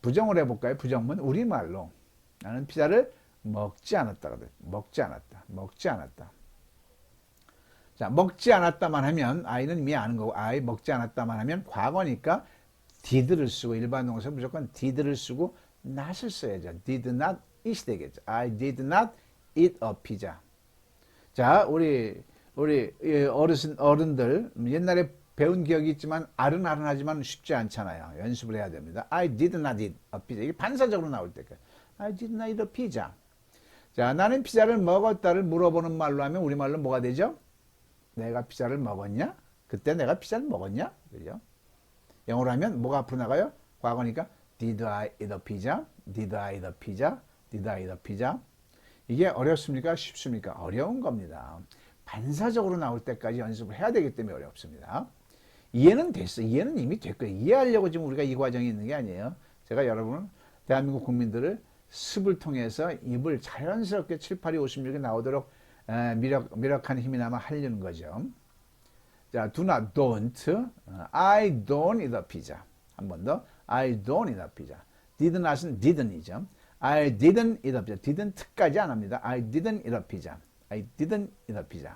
부정을 해볼까요? 부정문 우리말로 나는 피자를 먹지 않았다가 돼. 먹지 않았다. 자, 먹지 않았다만 하면 I는 이미 아는 거고 I 먹지 않았다만 하면 과거니까 did를 쓰고 일반 동사 무조건 did를 쓰고 not을 써야죠. did not eat 되겠죠. I did not eat a pizza. 자, 우리 어른들 옛날에 배운 기억이 있지만 아른아른하지만 쉽지 않잖아요. 연습을 해야 됩니다. I did not eat a pizza. 이게 반사적으로 나올 때까지. I did not eat a pizza. 자, 나는 피자를 먹었다를 물어보는 말로 하면 우리말로 뭐가 되죠? 내가 피자를 먹었냐? 그때 내가 피자를 먹었냐? 그죠? 영어로 하면 뭐가 앞으로 나가요? 과거니까 Did I eat a pizza? Did I eat a pizza? Did I eat a pizza? 이게 어렵습니까? 쉽습니까? 어려운 겁니다. 반사적으로 나올 때까지 연습을 해야 되기 때문에 어렵습니다. 이해는 됐어. 이해는 이미 됐고요. 이해하려고 지금 우리가 이 과정이 있는 게 아니에요. 제가 여러분 대한민국 국민들을 습을 통해서 입을 자연스럽게 7, 8, 2, 56이 나오도록 미력한 힘이나마 하려는 거죠. 자, do not, don't. I don't eat a pizza. 한 번 더. I don't eat a pizza. did not은 didn't이죠. I didn't eat a pizza. didn't까지 안 합니다. I didn't eat a pizza. I didn't eat a pizza.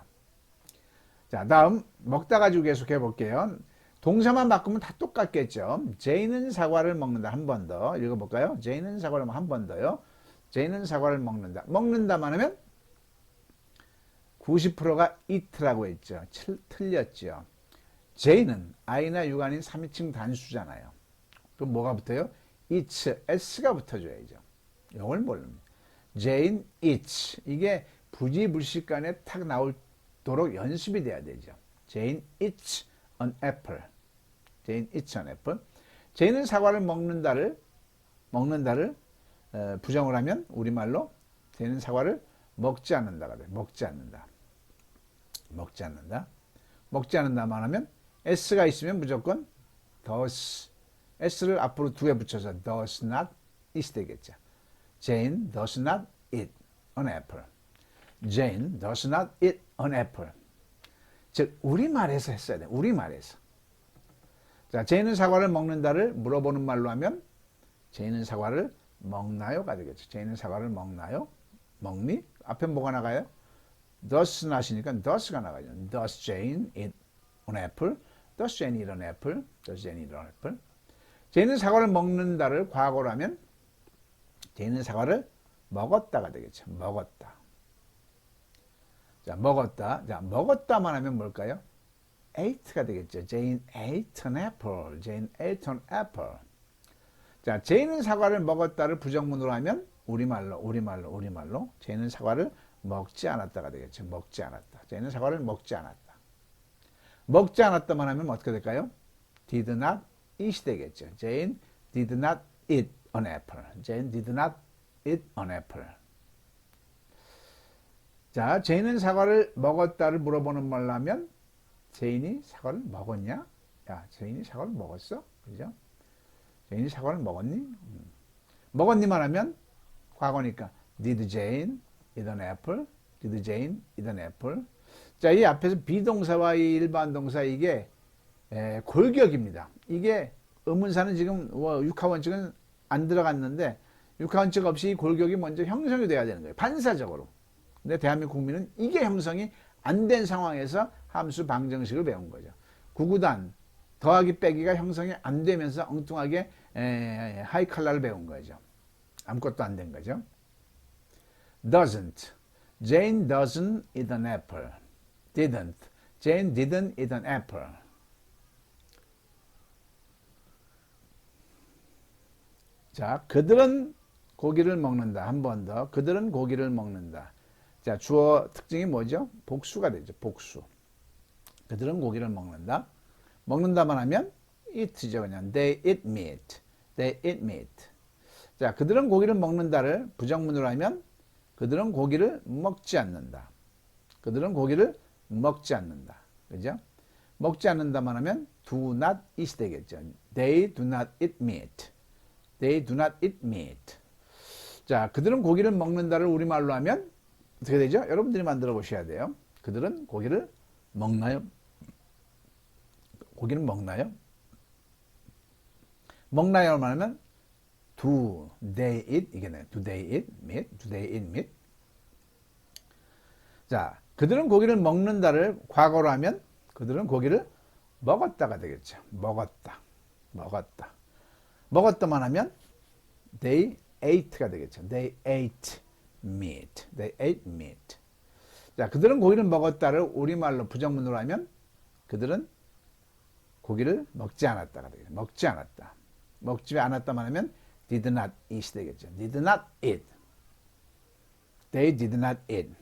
자, 다음 먹다 가지고 계속 해볼게요. 동사만 바꾸면 다 똑같겠죠. 제이는 사과를 먹는다. 한 번 더 읽어볼까요? 제이는 사과를 한 번 더요. 제이는 사과를 먹는다. 먹는다만 하면 90%가 eat라고 했죠. 틀렸죠. 제이는 I나 U가 아닌 3인칭 단수잖아요. 그럼 뭐가 붙어요? eats, s가 붙어줘야죠. 이걸 모릅니다. Jane eats. 이게 부지불식간에 탁 나오도록 연습이 돼야 되죠. Jane eats an apple. Jane eats an apple. 제이는 사과를 먹는다를 부정을 하면 우리말로 제이는 사과를 먹지 않는다가 돼. 먹지 않는다만 하면 s가 있으면 무조건 does. s를 앞으로 두 개 붙여서 does not eat 되겠죠. Jane does not eat an apple. Jane does not eat an apple. 즉 우리말에서 했어야 돼. 우리말에서. 자, 제이는 사과를 먹는다를 물어보는 말로 하면 제이는 사과를 먹나요가 되겠죠. 제이는 사과를 먹나요? 먹니? 앞에 뭐가 나가요? does not이니까 does가 나가죠. Does Jane eat an apple? Does Jenny eat an apple? Does Jenny eat an apple? 제니는 사과를 먹는다를 과거로 하면 제니는 사과를 먹었다가 되겠죠. 먹었다. 자, 먹었다. 자, 먹었다만 하면 뭘까요? ate가 되겠죠. Jane ate an apple. Jane ate an apple. 자, 제이는 사과를 먹었다를 부정문으로 하면 우리말로 제이는 사과를 먹지 않았다가 되겠죠. 먹지 않았다. 제이는 사과를 먹지 않았다. 먹지 않았다만 하면 어떻게 될까요? did not eat 되겠죠. Jane did not eat an apple. Jane did not eat an apple. 자, 제이는 사과를 먹었다를 물어보는 말로 하면 제인이 사과를 먹었냐? 야, 제인이 사과를 먹었어? 그죠? 제인이 사과를 먹었니? 먹었니만 하면 과거니까 Did Jane eat an apple? Did Jane eat an apple? 자, 이 앞에서 비동사와 이 일반 동사 이게 골격입니다. 이게 의문사는 지금 육하원칙은 안 들어갔는데 육하원칙 없이 골격이 먼저 형성이 돼야 되는 거예요. 반사적으로. 근데 대한민국 국민은 이게 형성이 안 된 상황에서 함수 방정식을 배운 거죠. 구구단 더하기 빼기가 형성이 안 되면서 엉뚱하게 하이칼라를 배운 거죠. 아무것도 안 된 거죠. doesn't. Jane doesn't eat an apple. didn't. Jane didn't eat an apple. 자, 그들은 고기를 먹는다. 한 번 더. 그들은 고기를 먹는다. 자, 주어 특징이 뭐죠? 복수가 되죠. 복수. 그들은 고기를 먹는다. 먹는다만 하면 eat죠. 그냥 they eat meat. They eat meat. 자, 그들은 고기를 먹는다를 부정문으로 하면 그들은 고기를 먹지 않는다. 그들은 고기를 먹지 않는다. 그죠? 먹지 않는다만 하면 do not eat 되겠죠. They do not eat meat. They do not eat meat. 자, 그들은 고기를 먹는다를 우리말로 하면 어떻게 되죠? 여러분들이 만들어 보셔야 돼요. 그들은 고기를 먹나요? 고기는 먹나요? 먹나요? 말하면 do they eat? 이게 네. Do they eat meat? Do they eat meat? 자, 그들은 고기를 먹는다를 과거로 하면 그들은 고기를 먹었다가 되겠죠. 먹었다. 먹었다. 먹었다만 하면 they ate가 되겠죠. They ate meat. They ate meat. 자, 그들은 고기를 먹었다를 우리말로 부정문으로 하면 그들은 고기를 먹지 않았다가 되겠죠. 먹지 않았다. 먹지 않았다만 하면 did not eat 되겠죠. Did not eat. They did not eat.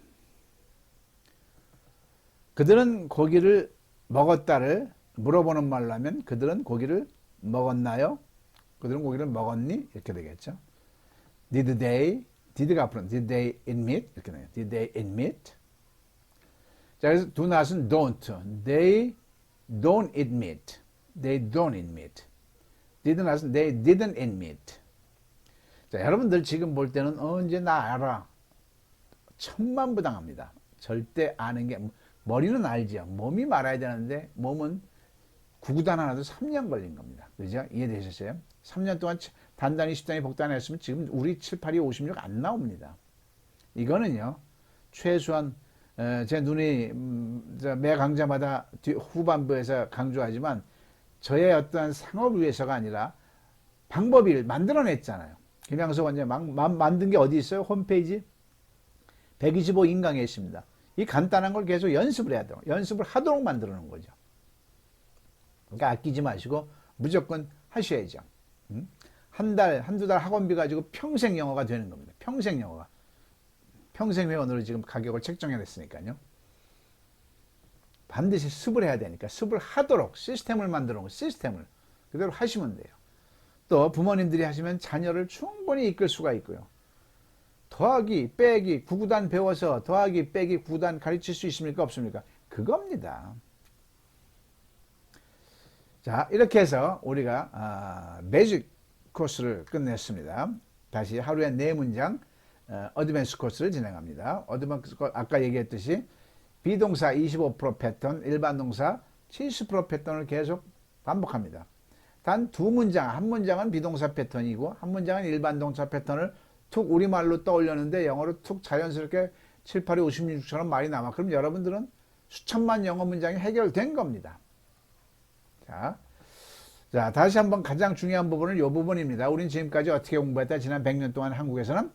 그들은 고기를 먹었다를 물어보는 말로 하면 그들은 고기를 먹었나요? 그들은 고기를 먹었니? 이렇게 되겠죠. Did they, did가 앞으로 did they eat meat? 이렇게 돼요. Did they eat meat? 자, 그래서 do not은 don't. They don't eat meat. They don't eat meat. did not은 they didn't eat meat. 자, 여러분들 지금 볼 때는 언제 나 알아? 천만부당합니다. 절대 아는 게 머리는 알죠. 몸이 말아야 되는데 몸은 구구단 하나도 3년 걸린 겁니다. 그죠? 이해되셨어요? 3년 동안 단단히 10단위 복단했으면 지금 우리 7, 8, 2, 56 안 나옵니다. 이거는요. 최소한 제 눈이 매 강좌마다 후반부에서 강조하지만 저의 어떠한 상업을 위해서가 아니라 방법을 만들어냈잖아요. 김양석 원장이 만든 게 어디 있어요? 홈페이지 125 인강에 있습니다. 이 간단한 걸 계속 연습을 해야 돼요. 연습을 하도록 만들어 놓은 거죠. 그러니까 아끼지 마시고 무조건 하셔야죠. 한두 달 학원비 가지고 평생 영어가 되는 겁니다. 평생 영어가. 평생 회원으로 지금 가격을 책정해 냈으니까요. 반드시 습을 해야 되니까 습을 하도록 시스템을 만들어 놓은 시스템을 그대로 하시면 돼요. 또 부모님들이 하시면 자녀를 충분히 이끌 수가 있고요. 더하기, 빼기, 구구단 배워서 더하기, 빼기, 구구단 가르칠 수 있습니까? 없습니까? 그겁니다. 자, 이렇게 해서 우리가 매직 코스를 끝냈습니다. 다시 하루에 4문장 어드밴스 코스를 진행합니다. 어드밴스 코스 아까 얘기했듯이 비동사 25% 패턴, 일반 동사 70% 패턴을 계속 반복합니다. 단 2문장, 한 문장은 비동사 패턴이고 한 문장은 일반 동사 패턴을 툭 우리말로 떠올렸는데 영어로 툭 자연스럽게 7, 8, 56처럼 말이 남아. 그럼 여러분들은 수천만 영어 문장이 해결된 겁니다. 자, 다시 한번 가장 중요한 부분은 이 부분입니다. 우린 지금까지 어떻게 공부했다? 지난 100년 동안 한국에서는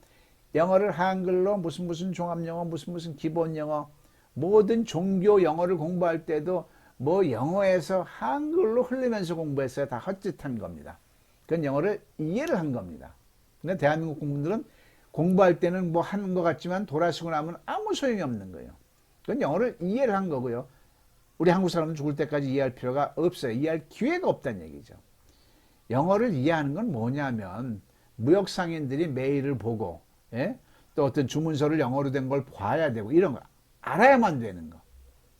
영어를 한글로 무슨 종합영어, 무슨 기본영어, 모든 종교 영어를 공부할 때도 뭐 영어에서 한글로 흘리면서 공부했어요. 다 헛짓한 겁니다. 그건 영어를 이해를 한 겁니다. 근데 대한민국 국민들은 공부할 때는 뭐 하는 것 같지만 돌아서고 나면 아무 소용이 없는 거예요. 그건 영어를 이해를 한 거고요. 우리 한국 사람은 죽을 때까지 이해할 필요가 없어요. 이해할 기회가 없다는 얘기죠. 영어를 이해하는 건 뭐냐면 무역상인들이 메일을 보고, 예? 또 어떤 주문서를 영어로 된 걸 봐야 되고 이런 거 알아야만 되는 거.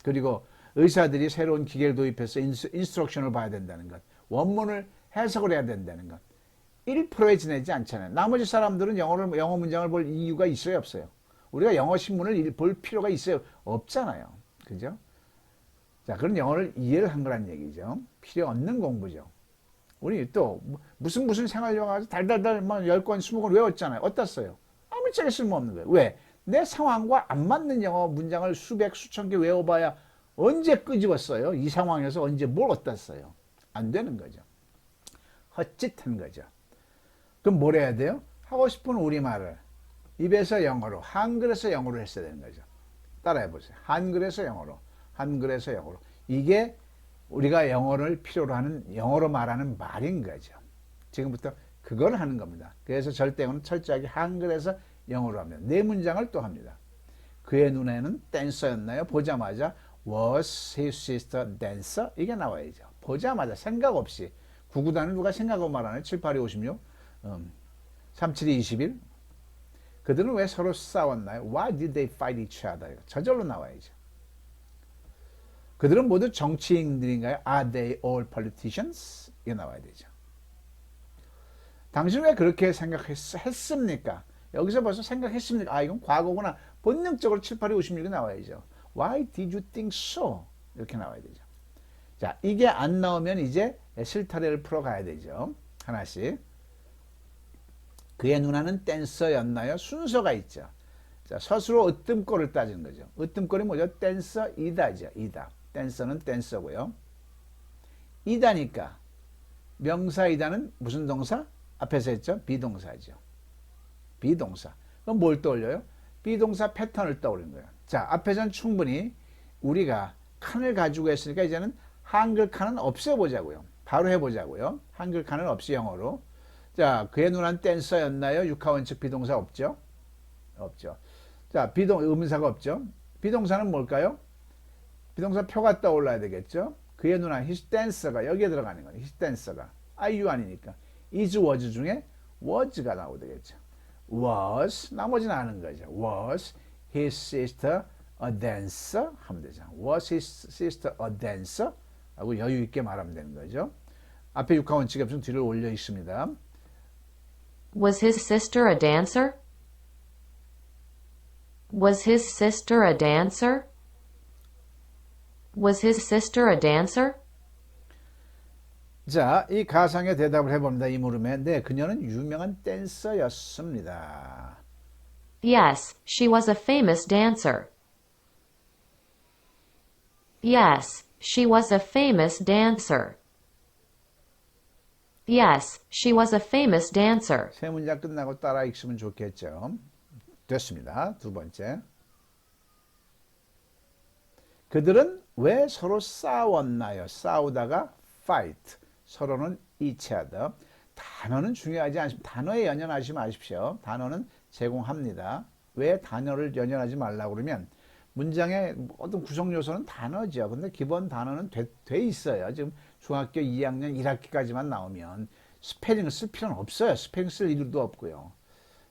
그리고 의사들이 새로운 기계를 도입해서 인스트럭션을 봐야 된다는 것. 원문을 해석을 해야 된다는 것. 1%에 지내지 않잖아요. 나머지 사람들은 영어 문장을 볼 이유가 있어요, 없어요? 우리가 영어 신문을 볼 필요가 있어요? 없잖아요. 그죠? 자, 그런 영어를 이해를 한 거란 얘기죠. 필요 없는 공부죠. 우리 또 무슨 생활영화 달달달 막 10권, 20권 외웠잖아요. 어땠어요? 아무짝에 쓸모없는 거예요. 왜? 내 상황과 안 맞는 영어 문장을 수백, 수천 개 외워봐야 언제 끄집었어요? 이 상황에서 언제 뭘 어땠어요? 안 되는 거죠. 헛짓한 거죠. 그럼 뭘 해야 돼요? 하고 싶은 우리말을 입에서 영어로, 한글에서 영어로 했어야 되는 거죠. 따라해 보세요. 한글에서 영어로, 한글에서 영어로. 이게 우리가 영어를 필요로 하는, 영어로 말하는 말인 거죠. 지금부터 그걸 하는 겁니다. 그래서 절대어는 철저하게 한글에서 영어로 합니다. 네 문장을 또 합니다. 그의 눈에는 댄서였나요? 보자마자 Was his sister dancer? 이게 나와야죠. 보자마자 생각 없이. 구구단을 누가 생각하고 말하나요? 7, 8, 2, 56, 3, 7, 2, 21. 그들은 왜 서로 싸웠나요? Why did they fight each other? 저절로 나와야죠. 그들은 모두 정치인들인가요? Are they all politicians? 이게 나와야 되죠. 당신은 왜 그렇게 생각했습니까? 여기서 벌써 생각했습니까? 아, 이건 과거구나. 본능적으로 7, 8, 2, 56이 나와야죠. Why did you think so? 이렇게 나와야 되죠. 자, 이게 안 나오면 이제 실타래를 풀어가야 되죠. 하나씩. 그의 누나는 댄서였나요? 순서가 있죠. 자, 서술로 으뜸꼴을 따지는 거죠. 으뜸꼴이 뭐죠? 댄서이다죠. 이다. 댄서는 댄서고요. 이다니까 명사이다는 무슨 동사? 앞에서 했죠? 비동사죠. 비동사. 그럼 뭘 떠올려요? 비동사 패턴을 떠올리는 거예요. 자, 앞에서는 충분히 우리가 칸을 가지고 했으니까 이제는 한글 칸은 없애보자고요. 바로 해보자고요. 한글 칸은 없이 영어로. 자, 그의 누나는 댄서였나요? 육하원칙 비동사 없죠? 없죠. 자, 의문사가 없죠? 비동사는 뭘까요? 비동사 표가 떠올라야 되겠죠? 그의 누나, his dancer가 여기에 들어가는 거예요. his dancer가. IU 아니니까. is, was 중에 was가 나오되겠죠. was, 나머지는 아는 거죠. was his sister a dancer? 하면 되죠. Was his sister a dancer? 하고 여유 있게 말하면 되는 거죠. 앞에 육하원칙이 없으면 뒤를 올려 있습니다. Was his sister a dancer? Was his sister a dancer? Was his sister a dancer? 자, 이 가상의 대답을 해봅니다. 이 물음에. 네, 그녀는 유명한 댄서였습니다. Yes, she was a famous dancer. Yes, she was a famous dancer. Yes, she was a famous dancer. 세 문장 끝나고 따라 읽으면 좋겠죠. 됐습니다. 두 번째. 그들은 왜 서로 싸웠나요? 싸우다가 fight. 서로는 each other. 단어는 중요하지 않습니다. 단어에 연연하지 마십시오. 단어는 제공합니다. 왜 단어를 연연하지 말라고 그러면 문장의 어떤 구성 요소는 단어죠. 근데 기본 단어는 돼 있어요. 지금 중학교 2학년 1학기까지만 나오면 스페링을 쓸 필요는 없어요. 스페링 쓸 일도 없고요.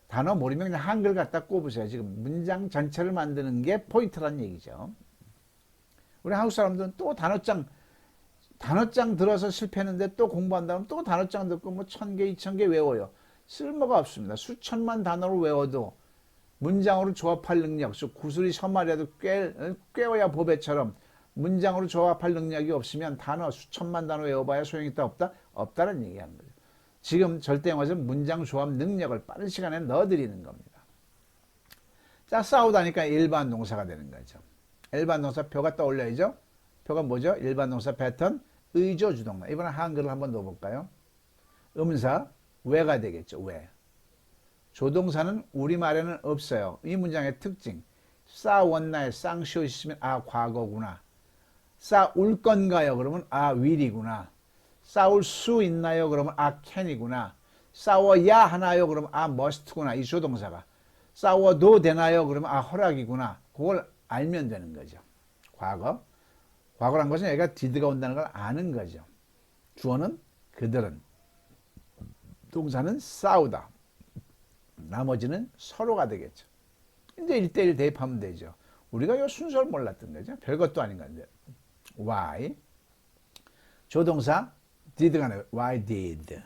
단어 모르면 그냥 한글 갖다 꼽으세요. 지금 문장 전체를 만드는 게 포인트란 얘기죠. 우리 한국 사람들은 또 단어장 들어서 실패했는데 또 공부한다면 또 단어장 듣고 뭐 1000개, 2000개 외워요. 쓸모가 없습니다. 수천만 단어를 외워도 문장으로 조합할 능력, 구슬이 서말이라도 꿰어야 보배처럼 문장으로 조합할 능력이 없으면 단어 수천만 단어 외워봐야 소용이 있다 없다? 없다는 얘기하는 거죠. 지금 절대영어에서는 문장 조합 능력을 빠른 시간에 넣어드리는 겁니다. 자, 싸우다니까 일반 동사가 되는 거죠. 일반 동사 표가 떠올려야죠. 표가 뭐죠? 일반 동사 패턴 의조 주동사. 이번엔 한글을 한번 넣어볼까요? 음사 왜가 되겠죠. 왜. 조동사는 우리말에는 없어요. 이 문장의 특징. 싸웠나요? 쌍시옷 있으면 과거구나. 싸울 건가요? 그러면 will이구나. 싸울 수 있나요? 그러면 can이구나. 싸워야 하나요? 그러면 must구나. 이 조동사가. 싸워도 되나요? 그러면 허락이구나. 그걸 알면 되는 거죠. 과거. 과거란 것은 얘가 did가 온다는 걸 아는 거죠. 주어는 그들은. 동사는 싸우다. 나머지는 서로가 되겠죠. 이제 1대1 대입하면 되죠. 우리가 이 순서를 몰랐던 거죠. 별것도 아닌 건데. Why? 조동사 did가 아니라 why did?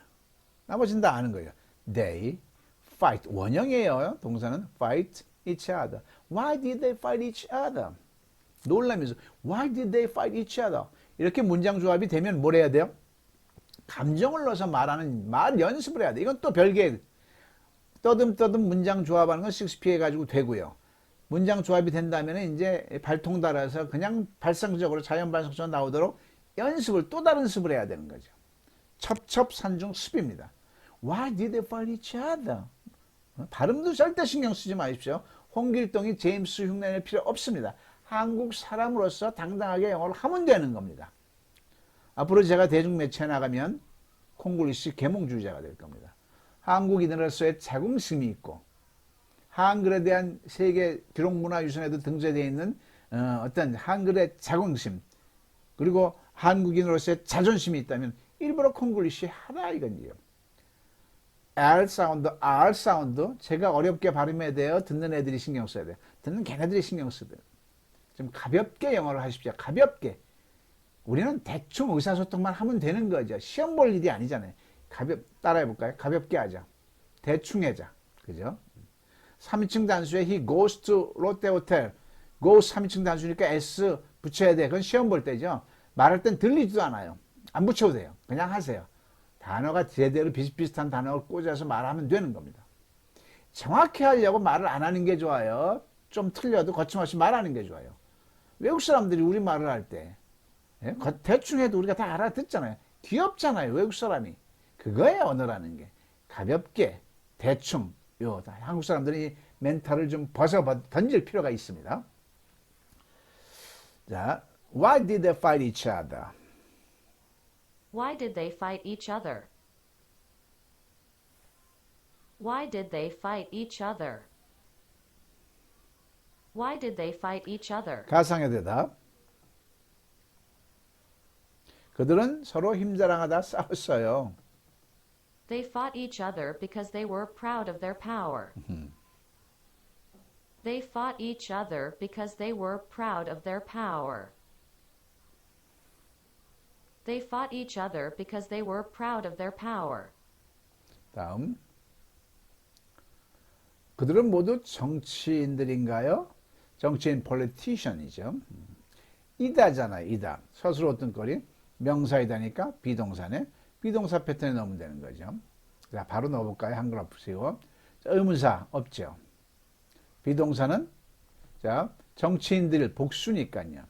나머지는 다 아는 거예요. They fight. 원형이에요. 동사는 fight each other. Why did they fight each other? 놀라면서 Why did they fight each other? 이렇게 문장 조합이 되면 뭘 해야 돼요? 감정을 넣어서 말하는 말 연습을 해야 돼. 이건 또 별개 떠듬떠듬 문장 조합하는 건 씩스피어 가지고 되고요. 문장 조합이 된다면 이제 발통 달아서 그냥 발상적으로 자연 발상적으로 나오도록 연습을 또 다른 습을 해야 되는 거죠. 첩첩산중 습입니다. Why did they fight each other? 발음도 절대 신경 쓰지 마십시오. 홍길동이 제임스 흉내낼 필요 없습니다. 한국 사람으로서 당당하게 영어를 하면 되는 겁니다. 앞으로 제가 대중매체에 나가면 콩글리시 계몽주의자가 될 겁니다. 한국인으로서의 자긍심이 있고 한글에 대한 세계 기록문화유산에도 등재되어 있는 어떤 한글의 자긍심 그리고 한국인으로서의 자존심이 있다면 일부러 콩글리시 하라 이건지요. R 사운드 제가 어렵게 발음에 대해 듣는 애들이 신경 써야 돼요. 듣는 걔네들이 신경 쓰대요. 좀 가볍게 영어를 하십시오. 가볍게. 우리는 대충 의사소통만 하면 되는 거죠. 시험 볼 일이 아니잖아요. 따라해볼까요? 가볍게 하자. 대충 하자. 그죠? 3인칭 단수에 he goes to 롯데 호텔. goes 3인칭 단수니까 s 붙여야 돼. 그건 시험 볼 때죠. 말할 땐 들리지도 않아요. 안 붙여도 돼요. 그냥 하세요. 단어가 제대로 비슷비슷한 단어를 꽂아서 말하면 되는 겁니다. 정확히 하려고 말을 안 하는 게 좋아요. 좀 틀려도 거침없이 말하는 게 좋아요. 외국 사람들이 우리 말을 할 때 대충 해도 우리가 다 알아듣잖아요. 귀엽잖아요. 외국 사람이. 그거예요. 언어라는 게. 가볍게 대충 한국 사람들이 멘탈을 좀 던질 필요가 있습니다. 자, Why did they fight each other? Why did they fight each other? Why did they fight each other? Why did they fight each other? 가상의 대답. 그들은 서로 힘자랑하다 싸웠어요. They fought each other because they were proud of their power. They fought each other because they were proud of their power. They fought each other because they were proud of their power. 다음. 그들은 모두 정치인들인가요? 정치인 politician이죠. 이다잖아요. 이다. 서술어 어떤 거리? 명사이다니까 비동사네. 비동사 패턴에 넣으면 되는 거죠. 자, 바로 넣어볼까요? 한글 앞으시고. 의문사 없죠. 비동사는 자 정치인들 복수니까요.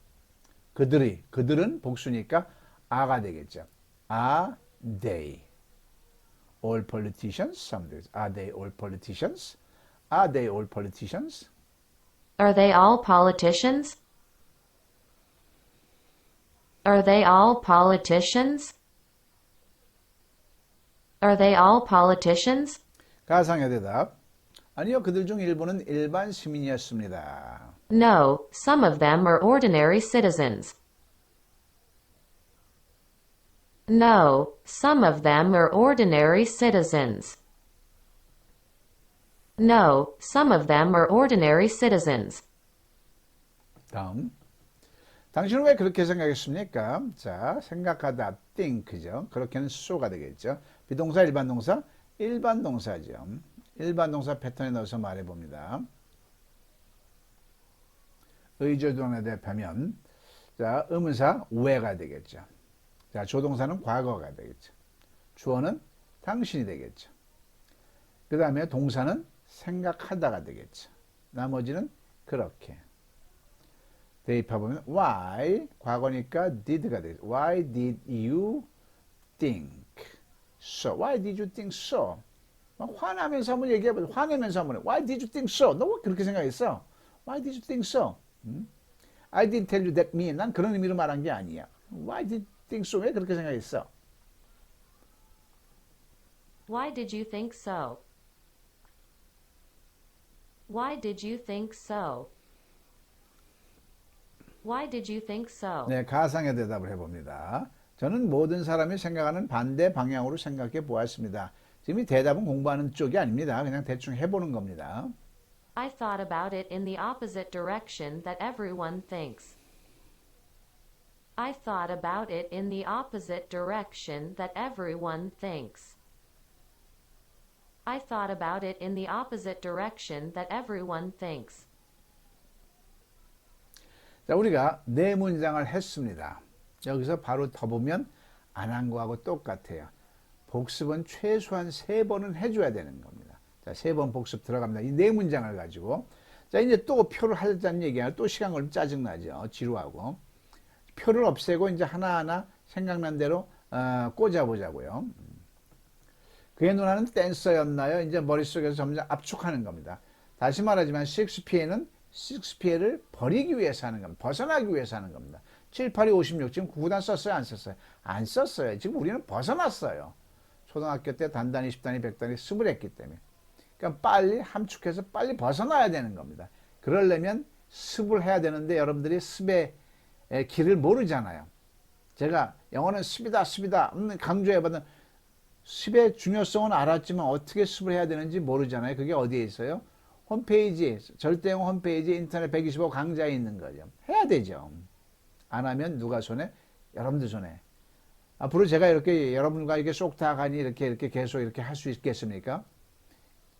그들은 복수니까 아가 되겠죠. Are they all politicians? Are they all politicians? Are they all politicians? Are they all politicians? Are they all politicians? Are they all politicians? 가상의 대답. 아니요, 그들 중 일부는 일반 시민이었습니다. No, some of them are ordinary citizens. No, some of them are ordinary citizens. No, some of them are ordinary citizens. 다음. 당신은 왜 그렇게 생각했습니까? 자, 생각하다, think죠. 그렇게는 so가 되겠죠. 비동사, 일반 동사? 일반 동사죠. 일반 동사 패턴에 넣어서 말해봅니다. 의조동에 대입하면 자, 의문사 왜가 되겠죠. 자, 조동사는 과거가 되겠죠. 주어는 당신이 되겠죠. 그 다음에 동사는 생각하다가 되겠죠. 나머지는 그렇게. 대입해보면 why 과거니까 did가 되죠. Why did you think so? Why did you think so? 막 화나면서 한번 얘기해보자. 화내면서 한번 해. Why did you think so? 너 왜 그렇게 생각했어? Why did you think so? I didn't tell you that mean. 난 그런 의미로 말한 게 아니야. Why did you think so? 왜 그렇게 생각했어? Why did you think so? Why did you think so? Why did you think so? 네, 가상의 대답을 해봅니다. 저는 모든 사람이 생각하는 반대 방향으로 생각해 보았습니다. 지금 이 대답은 공부하는 쪽이 아닙니다. 그냥 대충 해보는 겁니다. I thought about it in the opposite direction that everyone thinks. I thought about it in the opposite direction that everyone thinks. I thought about it in the opposite direction that everyone thinks. 자, 우리가 네 문장을 했습니다. 여기서 바로 더 보면 안 한 거하고 똑같아요. 복습은 최소한 3번은 해줘야 되는 겁니다. 자, 3번 복습 들어갑니다. 이 네 문장을 가지고. 자, 이제 또 표를 하자는 얘기야. 또 시간 걸리면 짜증나죠. 지루하고. 표를 없애고 이제 하나하나 생각난 대로 꽂아보자고요. 그의 누나는 댄서였나요? 이제 머릿속에서 점점 압축하는 겁니다. 다시 말하지만 셰익스피어는 셰익스피어를 버리기 위해서 하는 겁니다. 벗어나기 위해서 하는 겁니다. 7, 8, 2, 56 지금 구구단 썼어요? 안 썼어요? 안 썼어요. 지금 우리는 벗어났어요. 초등학교 때 단단히 10단위 100단위 습을 했기 때문에. 그러니까 빨리 함축해서 빨리 벗어나야 되는 겁니다. 그러려면 습을 해야 되는데 여러분들이 습의 길을 모르잖아요. 제가 영어는 습이다 습이다 강조해봤던 습의 중요성은 알았지만 어떻게 습을 해야 되는지 모르잖아요. 그게 어디에 있어요? 홈페이지, 절대영어 홈페이지 인터넷 125 강좌에 있는 거죠. 해야 되죠. 안 하면 누가 손해? 여러분들 손해. 앞으로 제가 이렇게 여러분과 이렇게 쏙 다 가니 이렇게 계속 이렇게 할 수 있겠습니까?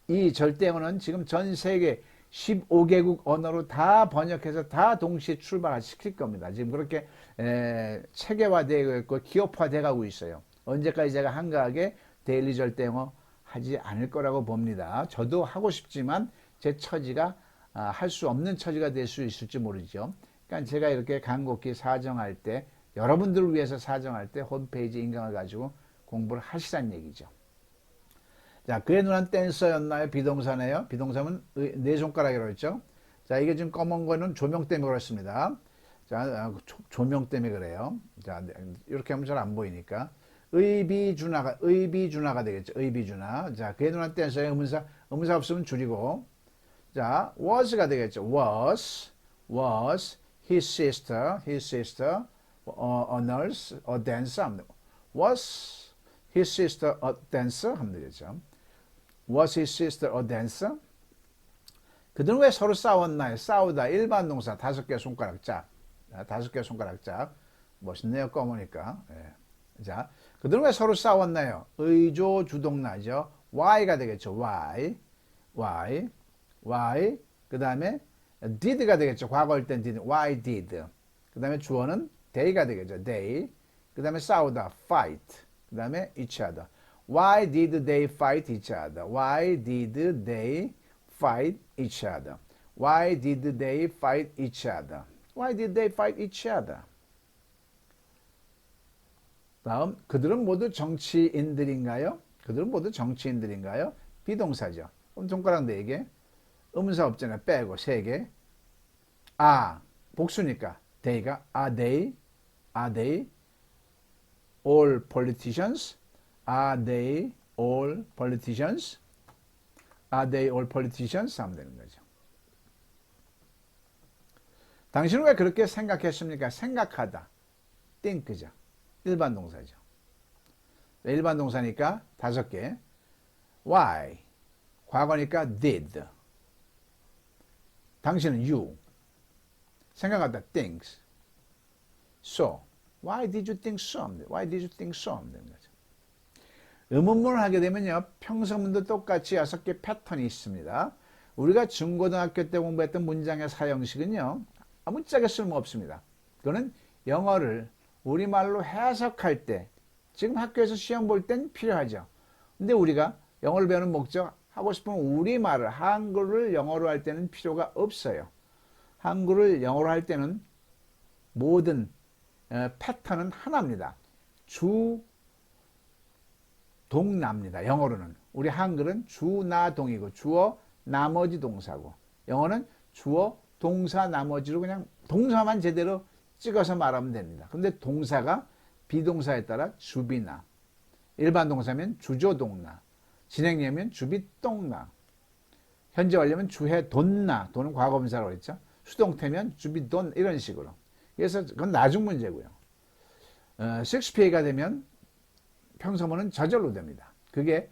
이 절대영어는 지금 전 세계 15개국 언어로 다 번역해서 다 동시에 출발시킬 겁니다. 지금 그렇게 체계화되어 있고 기업화되어 가고 있어요. 언제까지 제가 한가하게 데일리 절대영어 하지 않을 거라고 봅니다. 저도 하고 싶지만 제 처지가 할 수 없는 처지가 될 수 있을지 모르죠. 그러니까 제가 이렇게 간곡히 사정할 때 여러분들을 위해서 사정할 때 홈페이지 인강을 가지고 공부를 하시란 얘기죠. 자, 그의 누나는 댄서였나요? 비동사네요. 비동사는 네 손가락이라고 했죠. 자, 이게 지금 검은 거는 조명 때문에 그렇습니다. 자, 조명 때문에 그래요. 자, 이렇게 하면 잘 안 보이니까. 의비준하가 되겠죠. 의비준하. 자, 그의 누나는 댄서의 의문사 없으면 줄이고. 자, was가 되겠죠. was his sister, a nurse, a dancer. Was his sister a dancer? 하면 되겠죠. Was his sister a dancer? 그들은 왜 서로 싸웠나요? 싸우다 일반 동사 5개 손가락 짝. 5개 손가락 짝. 멋있네요. 검으니까. 예. 자, 그들은 왜 서로 싸웠나요? 의조 주동나죠. why가 되겠죠. why. 그 다음에 did가 되겠죠. 과거일 땐 did. why did. 그 다음에 주어는 they가 되겠죠. they. 그 다음에 싸우다 fight. 그 다음에 each other. Why did they fight each other? Why did they fight each other? Why did they fight each other? Why did they fight each other? 다음, 그들은 모두 정치인들인가요? 그들은 모두 정치인들인가요? 비동사죠. 그럼 손가락 4개. 의문사 없잖아요. 빼고 3개. 복수니까 they가 are they all politicians? Are they all politicians? Are they all politicians? 하면 되는 거죠. 당신은 왜 그렇게 생각했습니까? 생각하다. think죠. 일반 동사죠. 일반 동사니까 5개. Why? 과거니까 did. 당신은 you. 생각하다 thinks. So. Why did you think so? Why did you think so? 하면 되는 거죠. 의문문을 하게 되면요. 평서문도 똑같이 6개 패턴이 있습니다. 우리가 중고등학교 때 공부했던 문장의 사형식은요. 아무짝에 쓸모없습니다. 그거는 영어를 우리말로 해석할 때 지금 학교에서 시험 볼 땐 필요하죠. 근데 우리가 영어를 배우는 목적 하고 싶은 우리말을 한글을 영어로 할 때는 필요가 없어요. 한글을 영어로 할 때는 모든 패턴은 하나입니다. 주, 동, 나입니다. 영어로는. 우리 한글은 주, 나, 동이고 주어, 나머지 동사고 영어는 주어, 동사, 나머지로 그냥 동사만 제대로 찍어서 말하면 됩니다. 근데 동사가 비동사에 따라 주비나, 일반 동사면 주조동나, 진행형이면 주비똥나, 현재 완료면 주해 돈나, 돈은 과거분사라고 했죠. 수동태면 주비돈 이런 식으로. 그래서 그건 나중 문제고요. 6PA가 되면 평서문은 저절로 됩니다. 그게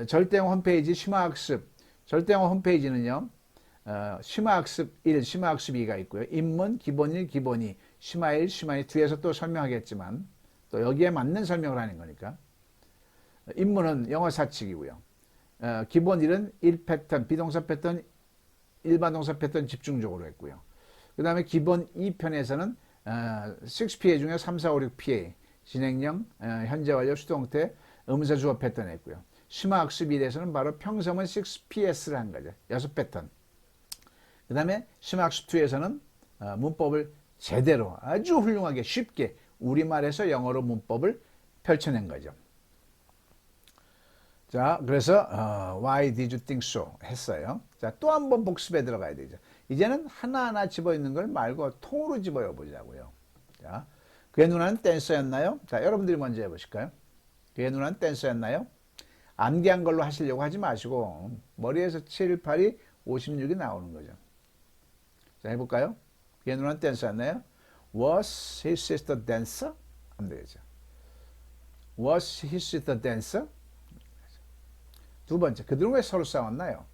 절대영어 홈페이지 심화학습, 절대영어 홈페이지는요. 심화학습 1, 심화학습 2가 있고요. 입문, 기본 1, 기본 2, 심화 1, 심화 2 뒤에서 또 설명하겠지만 또 여기에 맞는 설명을 하는 거니까. 입문은 영어 사칙이고요. 기본 1은 1패턴, 비동사 패턴, 일반 동사 패턴 집중적으로 했고요. 그 다음에 기본 2편에서는 6PA 중에 3, 4, 5, 6PA, 진행형, 현재 완료, 수동태, 의문사 주어 패턴 했고요. 심화학습 1에서는 바로 평서문 6PS를 한 거죠. 6패턴. 그 다음에 심화학습 2에서는 문법을 제대로 아주 훌륭하게 쉽게 우리말에서 영어로 문법을 펼쳐낸 거죠. 자, 그래서 Why did you think so? 했어요. 자, 또 한 번 복습에 들어가야 되죠. 이제는 하나하나 집어있는 걸 말고 통으로 집어여 보자고요. 자, 그의 누나는 댄서였나요? 자, 여러분들이 먼저 해보실까요? 그의 누나는 댄서였나요? 암기한 걸로 하시려고 하지 마시고 머리에서 7, 8이 56이 나오는 거죠. 자, 해볼까요? 그의 누나는 댄서였나요? Was his sister dancer? 하면 되겠죠. Was his sister dancer? 두 번째, 그들은 왜 서로 싸웠나요?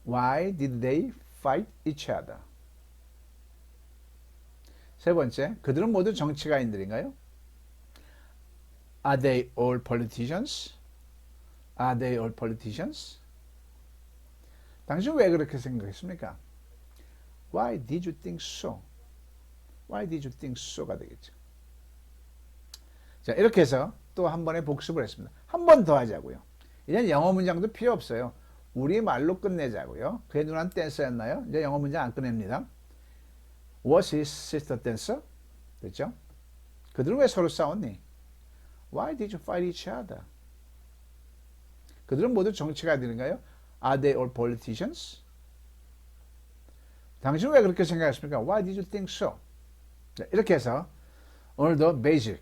Why did they fight each other? 세 번째, 그들은 모두 정치가인들인가요? Are they all politicians? Are they all politicians? 당신 왜 그렇게 생각했습니까? Why did you think so? Why did you think so가 되겠죠. 자, 이렇게 해서 또 한 번에 복습을 했습니다. 한 번 더 하자고요. 이제는 영어 문장도 필요 없어요. 우리말로 끝내자고요. 그의 누나는 댄서였나요? 이제 영어 문장 안 끝냅니다. Was his sister dancer? 됐죠? 그들은 왜 서로 싸웠니? Why did you fight each other? 그들은 모두 정치가들인가요? Are they all politicians? 당신은 왜 그렇게 생각했습니까? Why did you think so? 자, 이렇게 해서 오늘도 베이직,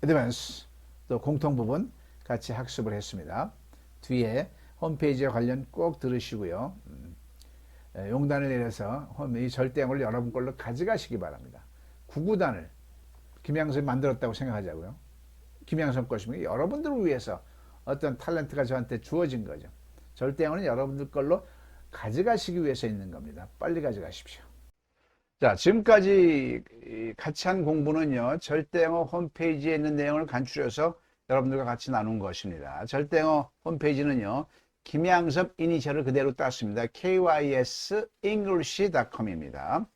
어드밴스, 또 공통 부분 같이 학습을 했습니다. 뒤에 홈페이지에 관련 꼭 들으시고요. 용단을 내려서 이 절대영어를 여러분 걸로 가져가시기 바랍니다. 구구단을 김양선이 만들었다고 생각하자고요. 김양선 것입니다. 여러분들을 위해서 어떤 탤런트가 저한테 주어진 거죠. 절대영어는 여러분들 걸로 가져가시기 위해서 있는 겁니다. 빨리 가져가십시오. 자, 지금까지 같이 한 공부는요, 절대영어 홈페이지에 있는 내용을 간추려서 여러분들과 같이 나눈 것입니다. 절대영어 홈페이지는요, 김양섭 이니셜을 그대로 땄습니다. kysenglish.com입니다.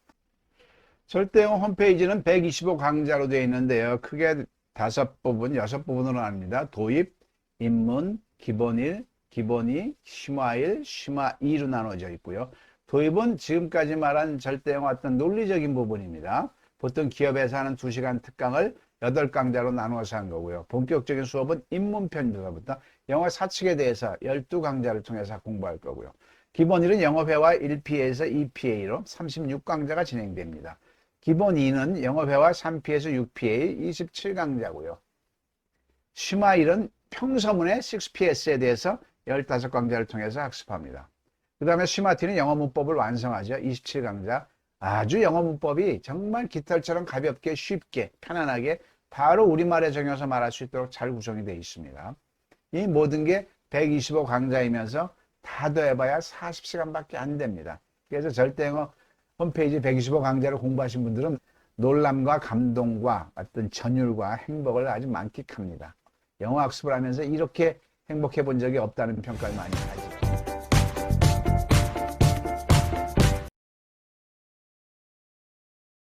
절대영어 홈페이지는 125 강좌로 되어 있는데요. 크게 5부분, 6부분으로 나뉩니다. 도입, 입문, 기본 1, 기본 2, 심화 1, 심화 2로 나눠져 있고요. 도입은 지금까지 말한 절대영어 어떤 논리적인 부분입니다. 보통 기업에서 하는 2시간 특강을 8강좌로 나누어서 한 거고요. 본격적인 수업은 입문편부터 영어 사칙에 대해서 12강좌를 통해서 공부할 거고요. 기본 1은 영어회화 1PA에서 2PA로 36강좌가 진행됩니다. 기본 2는 영어회화 3P에서 6PA 27강좌고요. 심화 1은 평서문의 6PS에 대해서 15강좌를 통해서 학습합니다. 그 다음에 심화T는 영어 문법을 완성하죠. 27강좌. 아주 영어 문법이 정말 깃털처럼 가볍게 쉽게 편안하게 바로 우리말에 정해서 말할 수 있도록 잘 구성이 되어 있습니다. 이 모든 게 125강좌이면서 다 더해봐야 40시간밖에 안 됩니다. 그래서 절대영어 홈페이지 125강좌를 공부하신 분들은 놀람과 감동과 어떤 전율과 행복을 아주 만끽합니다. 영어 학습을 하면서 이렇게 행복해 본 적이 없다는 평가를 많이 받습니다.